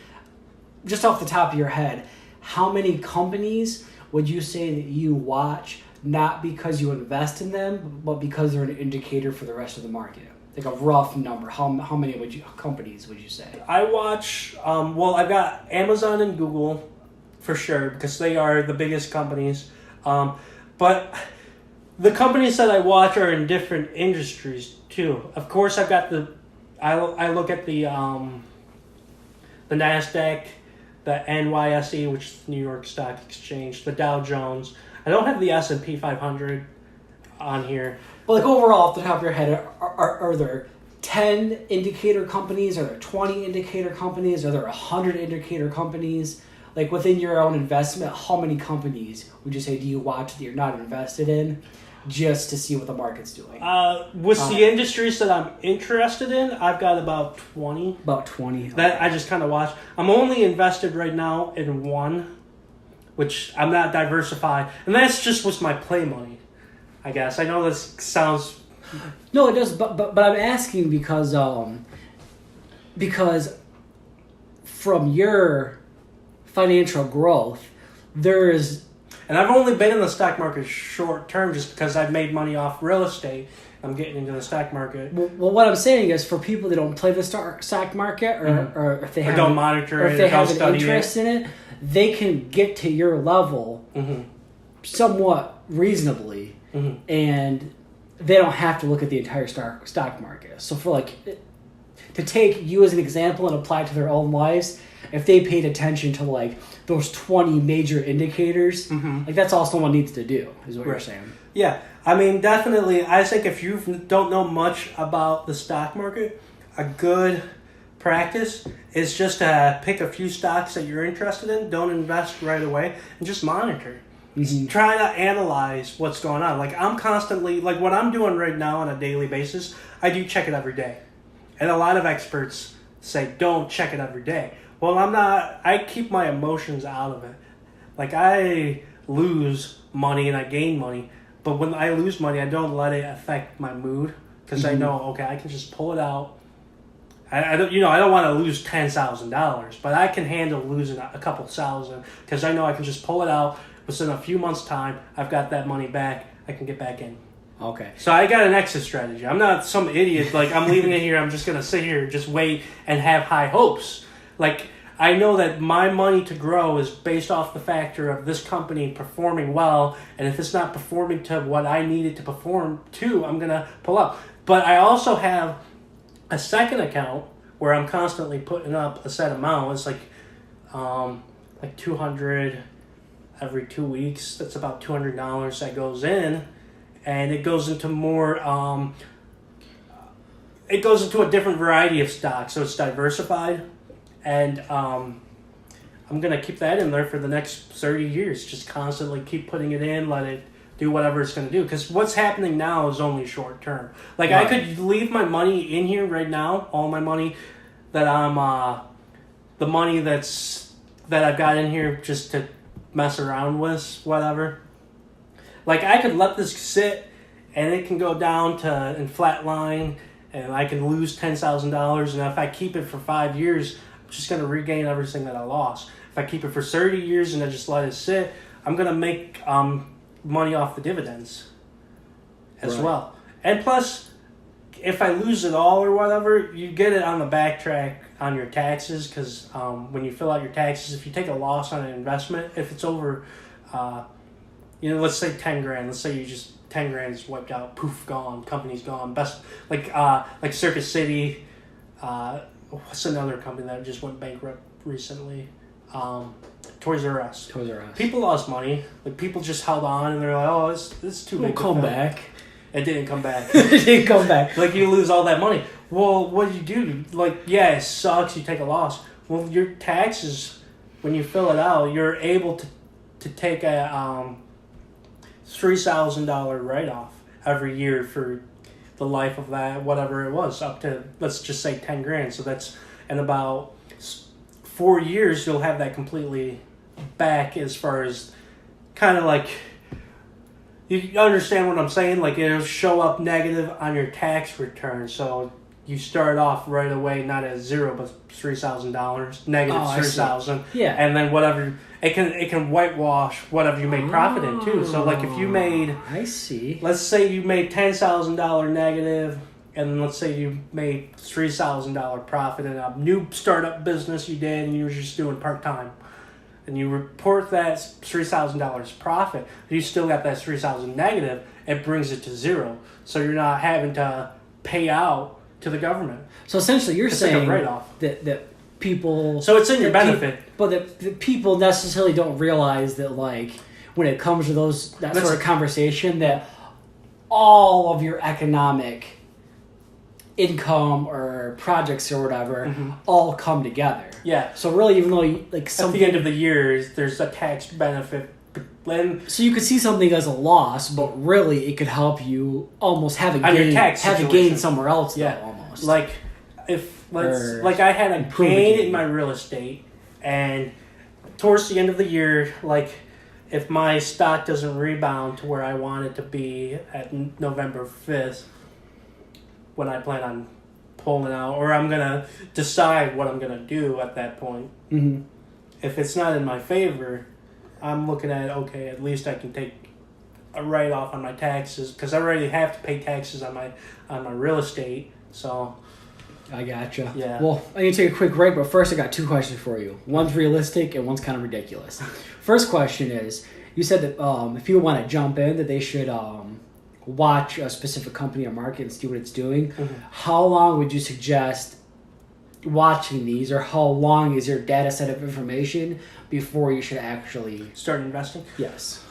just off the top of your head, how many companies would you say that you watch not because you invest in them, but because they're an indicator for the rest of the market? Like a rough number. How many companies would you say? I watch, I've got Amazon and Google for sure because they are the biggest companies. But the companies that I watch are in different industries too. Of course, I've got I look at the NASDAQ, the NYSE, which is the New York Stock Exchange, the Dow Jones. I don't have the S&P 500 on here. But like overall, off the top of your head, are there 10 indicator companies? Are there 20 indicator companies? Are there 100 indicator companies? Like within your own investment, how many companies would you say do you watch that you're not invested in just to see what the market's doing? With the industries that I'm interested in, I've got about 20. About 20. That I just kind of watch. I'm only invested right now in one, which I'm not diversified. And that's just with my play money, I guess. I know this sounds... No, it does, but I'm asking because from your financial growth, there's... And I've only been in the stock market short term just because I've made money off real estate. I'm getting into the stock market. Well, what I'm saying is for people that don't play the stock market or if they don't monitor or it, if they have don't an interest in it, they can get to your level somewhat reasonably, and they don't have to look at the entire stock market. So for to take you as an example and apply it to their own lives, if they paid attention to like those 20 major indicators, like that's all someone needs to do, is what you're saying. Yeah, I mean, definitely. I think if you don't know much about the stock market, a good practice is just to pick a few stocks that you're interested in. Don't invest right away and just monitor. Try to analyze what's going on. Like I'm constantly, like what I'm doing right now on a daily basis, I do check it every day. And a lot of experts say, don't check it every day. Well, I'm not, I keep my emotions out of it. Like I lose money and I gain money. But when I lose money, I don't let it affect my mood because I know, okay, I can just pull it out. I don't want to lose $10,000, but I can handle losing a couple thousand because I know I can just pull it out within a few months' time. I've got that money back. I can get back in. Okay. So I got an exit strategy. I'm not some idiot. Like I'm leaving it here. I'm just gonna sit here, just wait and have high hopes. Like I know that my money to grow is based off the factor of this company performing well, and if it's not performing to what I need it to perform to, I'm gonna pull up. But I also have a second account where I'm constantly putting up a set amount. It's like $200 every 2 weeks. That's about $200 that goes in, and it goes into more. It goes into a different variety of stocks, so it's diversified. And I'm going to keep that in there for the next 30 years. Just constantly keep putting it in, let it do whatever it's going to do. Because what's happening now is only short term. Like, right. I could leave my money in here right now, all my money that the money that I've got in here just to mess around with, whatever. Like, I could let this sit, and it can go down to and flatline, and I can lose $10,000. And if I keep it for 5 years, just going to regain everything that I lost. If I keep it for 30 years and I just let it sit, I'm going to make money off the dividends as well. And plus, if I lose it all or whatever, you get it on the backtrack on your taxes because when you fill out your taxes, if you take a loss on an investment, if it's over, let's say 10 grand, let's say you just 10 grand is wiped out, poof, gone, company's gone. Best like Circuit City. What's another company that just went bankrupt recently. Toys R Us. Toys R Us. People lost money. Like, people just held on, and they're like, "Oh, it's too big." We'll come back. It didn't come back. It didn't come back. Like, you lose all that money. Well, what do you do? Like, yeah, it sucks. You take a loss. Well, your taxes, when you fill it out, you're able to take a $3,000 write-off every year for the life of that, whatever it was, up to, let's just say, 10 grand. So that's, in about 4 years, you'll have that completely back, as far as kind of like, you understand what I'm saying? Like, it'll show up negative on your tax return. So you start off right away, not at zero, but $3,000, negative $3,000. Yeah. And then whatever, it can whitewash whatever you made profit in too. So, like, if you made, I see. let's say you made $10,000 negative, and then let's say you made $3,000 profit in a new startup business you did, and you were just doing part-time. And you report that $3,000 profit, you still got that $3,000 negative, it brings it to zero. So you're not having to pay out to the government. So essentially you're saying like a write-off. that people... So it's in your benefit. But that people necessarily don't realize that, like, when it comes to that sort of conversation, that all of your economic income or projects or whatever all come together. Yeah. So really, even though at the end of the year, there's a tax benefit. So you could see something as a loss, but really it could help you almost have a gain somewhere else. Yeah. Though, almost. Like, I had a gain in my real estate, and towards the end of the year, like, if my stock doesn't rebound to where I want it to be at November 5th, when I plan on pulling out, or I'm going to decide what I'm going to do at that point. Mm-hmm. If it's not in my favor, I'm looking at, okay, at least I can take a write-off on my taxes, because I already have to pay taxes on my real estate, so... I gotcha. Yeah. Well, I need to take a quick break, but first I got two questions for you. One's realistic and one's kind of ridiculous. First question is, you said that if you want to jump in, that they should... watch a specific company or market and see what it's doing. Mm-hmm. How long would you suggest watching these, or how long is your data set of information before you should actually start investing? Yes.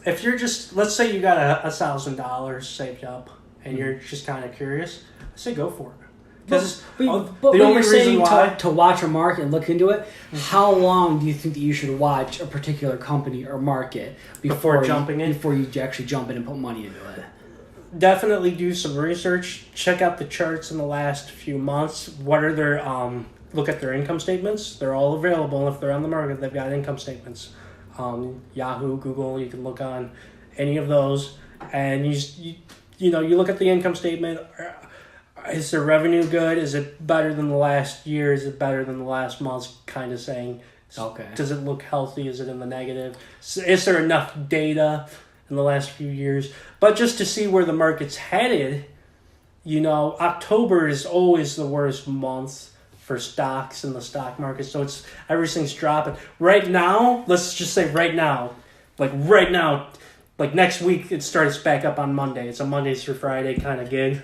If you're just, let's say you got $1,000 saved up and you're just kind of curious, I say go for it. Because the only reason why to watch a market and look into it, how long do you think that you should watch a particular company or market before jumping in? Before you actually jump in and put money into it? Definitely do some research. Check out the charts in the last few months. What are their look at their income statements. They're all available. If they're on the market, they've got income statements. Yahoo, Google, you can look on any of those, and you look at the income statement. Is their revenue good? Is it better than the last year? Is it better than the last month? Kind of saying, okay. Does it look healthy? Is it in the negative? Is there enough data in the last few years? But just to see where the market's headed, October is always the worst month for stocks in the stock market. So everything's dropping. Right now, let's just say right now, like next week, it starts back up on Monday. It's a Monday through Friday kind of gig.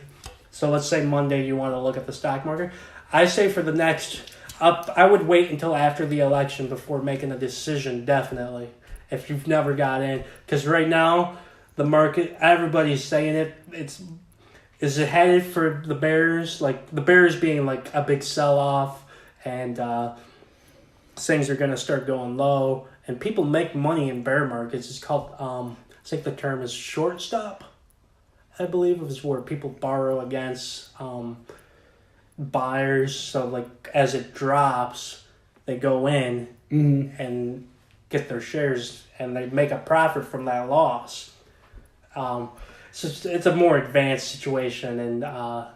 So let's say Monday you want to look at the stock market. I say for the next I would wait until after the election before making a decision, definitely, if you've never got in. Because right now, the market, everybody's saying it. Is it headed for the bears? Like, the bears being like a big sell-off, and things are going to start going low. And people make money in bear markets. It's called, I think the term is short stop. I believe it was where people borrow against buyers. So, like, as it drops, they go in and get their shares, and they make a profit from that loss. So it's a more advanced situation, and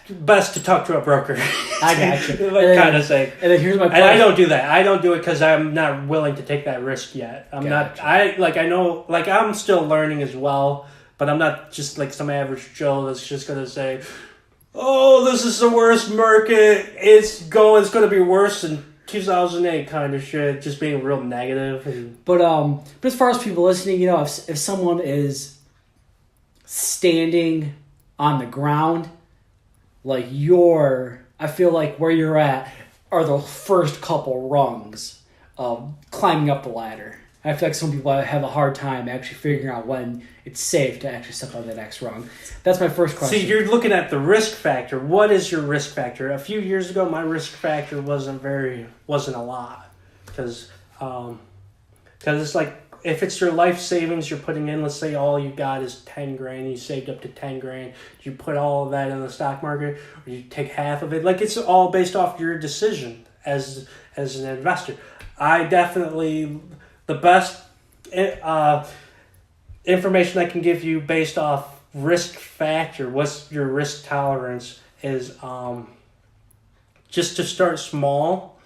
best to talk to a broker. I got you. Kind of say. And then here's my question. And I don't do that. I don't do it because I'm not willing to take that risk yet. I'm still learning as well, but I'm not just like some average Joe that's just going to say, oh, this is the worst market. It's going to be worse than 2008 kind of shit, just being real negative. But as far as people listening, if someone is standing on the ground, like I feel like where you're at, are the first couple rungs of climbing up the ladder. I feel like some people have a hard time actually figuring out when it's safe to actually step on the next rung. That's my first question. See, you're looking at the risk factor. What is your risk factor? A few years ago, my risk factor wasn't a lot, because it's like, if it's your life savings you're putting in, let's say all you got is 10 grand, you saved up to 10 grand, do you put all of that in the stock market, or you take half of it? Like, it's all based off your decision as an investor. I definitely, the best information I can give you based off risk factor, what's your risk tolerance, is just to start small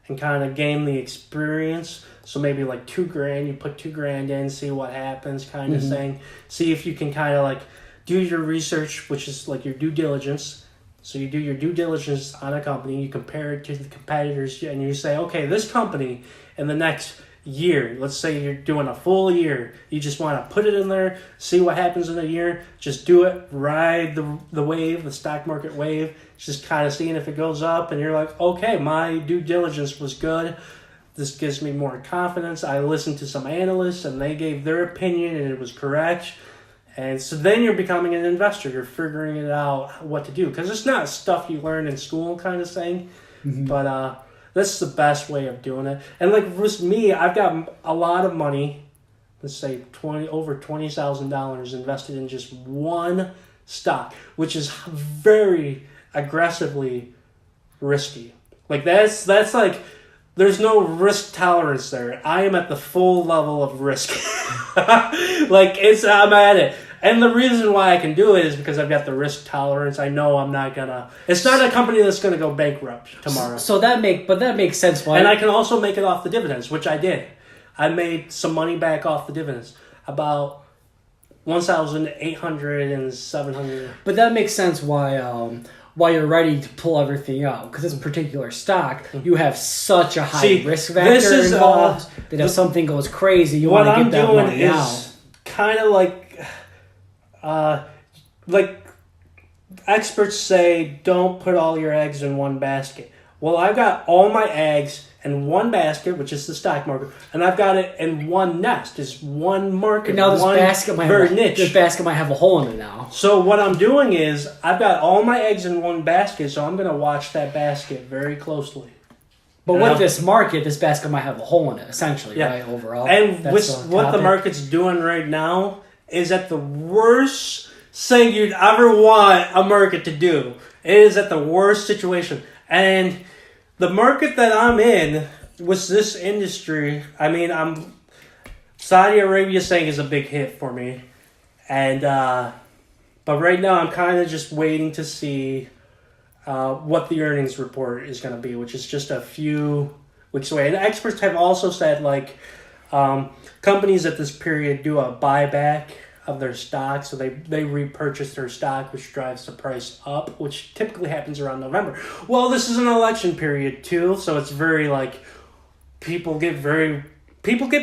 and kind of gain the experience. So maybe like $2,000, you put $2,000 in, see what happens, kind of thing. See if you can kind of like do your research, which is like your due diligence. So you do your due diligence on a company, you compare it to the competitors, and you say, okay, this company in the next year, let's say you're doing a full year, you just want to put it in there, see what happens in a year, just do it, ride the wave, the stock market wave, just kind of seeing if it goes up, and you're like, okay, my due diligence was good. This gives me more confidence. I listened to some analysts, and they gave their opinion, and it was correct. And so then you're becoming an investor. You're figuring it out what to do. Because it's not stuff you learn in school kind of thing. But that's the best way of doing it. And like with me, I've got a lot of money, let's say over $20,000 invested in just one stock, which is very aggressively risky. Like that's like, there's no risk tolerance there. I am at the full level of risk. I'm at it. And the reason why I can do it is because I've got the risk tolerance. I know I'm not gonna. It's not a company that's gonna go bankrupt tomorrow. So that makes sense. Why? And I can also make it off the dividends, which I did. I made some money back off the dividends, about 1,800 and 700. But that makes sense why you're ready to pull everything out, because this particular stock, you have such a high risk factor involved that if something goes crazy, you want to get that money out. What I'm doing is kind of like experts say, don't put all your eggs in one basket. Well, I've got all my eggs in one basket, which is the stock market, and I've got it in one nest. It's one market. Now this basket might have a hole in it now. So what I'm doing is I've got all my eggs in one basket, so I'm going to watch that basket very closely. But with this market, this basket might have a hole in it, essentially, right, overall. And with what the market's doing right now is at the worst thing you'd ever want a market to do. It is at the worst situation. And the market that I'm in with this industry, I mean, Saudi Arabia saying is a big hit for me. And but right now I'm kind of just waiting to see what the earnings report is going to be, which is just a few weeks away. And experts have also said, like, companies at this period do a buyback of their stock, so they repurchase their stock, which drives the price up, which typically happens around November. Well, this is an election period too, so it's very like people get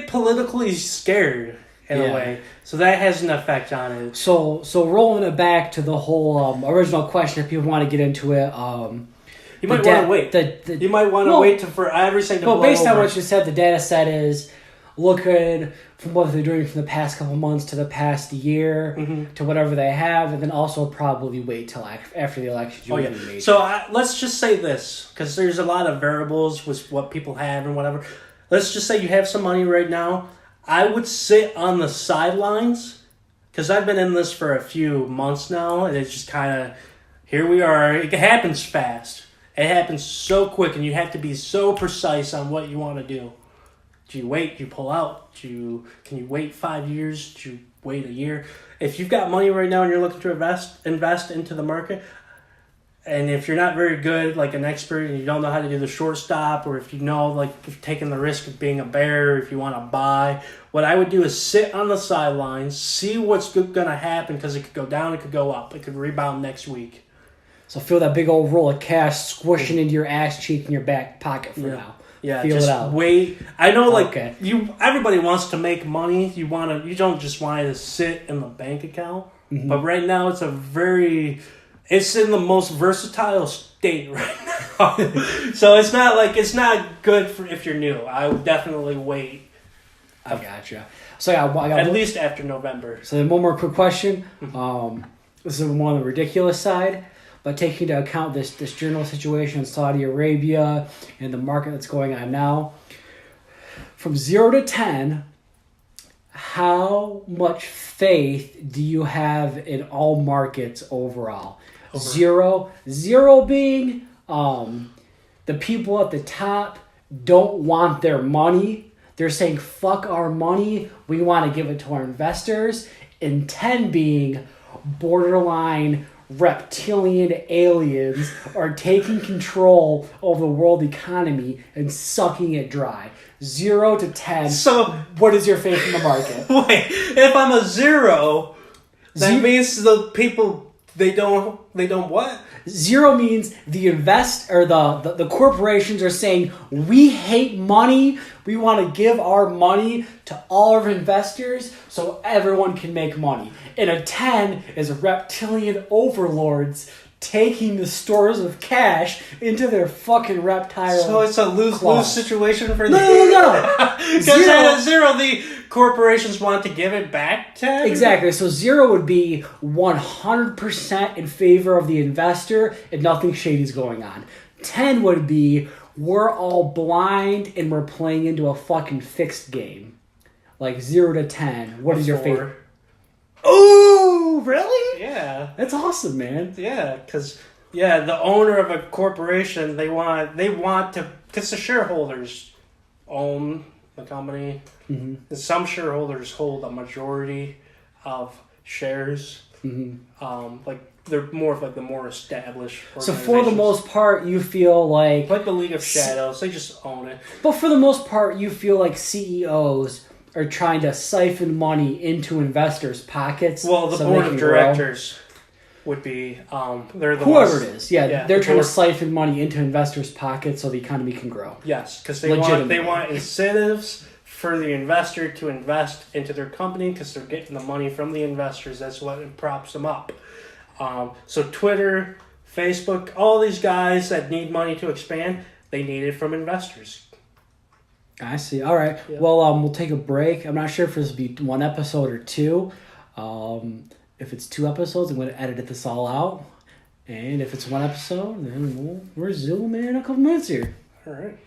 politically scared in a way, so that has an effect on it. So rolling it back to the whole original question, if people want to get into it, you might want to wait. You might want to wait for everything to blow over. Well, based on what you said, the data set is looking from what they're doing from the past couple months to the past year to whatever they have, and then also probably wait till after the election. So let's just say this, because there's a lot of variables with what people have and whatever. Let's just say you have some money right now. I would sit on the sidelines, because I've been in this for a few months now, and it's just kind of, here we are. It happens fast. It happens so quick, and you have to be so precise on what you want to do. Do you wait? Do you pull out? Can you wait 5 years? Do you wait a year? If you've got money right now and you're looking to invest into the market, and if you're not very good, like an expert, and you don't know how to do the short stop, or if you know, like, if you're taking the risk of being a bear, if you want to buy, what I would do is sit on the sidelines, see what's going to happen, because it could go down, it could go up, it could rebound next week. So feel that big old roll of cash squishing into your ass cheek in your back pocket for now. Yeah, feel just it out. Wait. I know, like, everybody wants to make money. You don't just want it to sit in the bank account. But right now, it's a very It's in the most versatile state right now. So it's not good for if you're new. I would definitely wait. I gotcha. So I got at least after November. So then one more quick question. This is more on the ridiculous side, but taking into account this general situation in Saudi Arabia and the market that's going on now, from 0 to 10, how much faith do you have in all markets overall? 0 being the people at the top don't want their money. They're saying, fuck our money. We want to give it to our investors. And 10 being borderline reptilian aliens are taking control of the world economy and sucking it dry. 0 to 10. So, what is your faith in the market? Wait, if I'm a 0, that means the people, they don't what? 0 means the corporations are saying, we hate money. We want to give our money to all our investors so everyone can make money. And a 10 is reptilian overlords taking the stores of cash into their fucking reptile. So it's a lose-lose situation for them. No. Because at a 0, the corporations want to give it back to everybody? Exactly. So 0 would be 100% in favor of the investor and nothing shady is going on. 10 would be we're all blind and we're playing into a fucking fixed game. Like 0 to 10. What is your favorite? Oh, really? Yeah. That's awesome, man. Yeah, because the owner of a corporation, they want to, because the shareholders own the company. Mm-hmm. Some shareholders hold a majority of shares. Mm-hmm. They're more of the more established. So for the most part, you feel like the League of Shadows, they just own it. But for the most part, you feel like CEOs are trying to siphon money into investors' pockets. Well, the board of directors would be they're the whoever it is. Yeah, they're trying to siphon money into investors' pockets so the economy can grow. Yes, because they want incentives for the investor to invest into their company because they're getting the money from the investors. That's what props them up. So Twitter, Facebook, all these guys that need money to expand, they need it from investors. I see. All right. Yeah. Well, we'll take a break. I'm not sure if this will be 1 episode or 2. If it's 2 episodes, I'm going to edit this all out. And if it's 1 episode, then we'll resume in a couple minutes here. All right.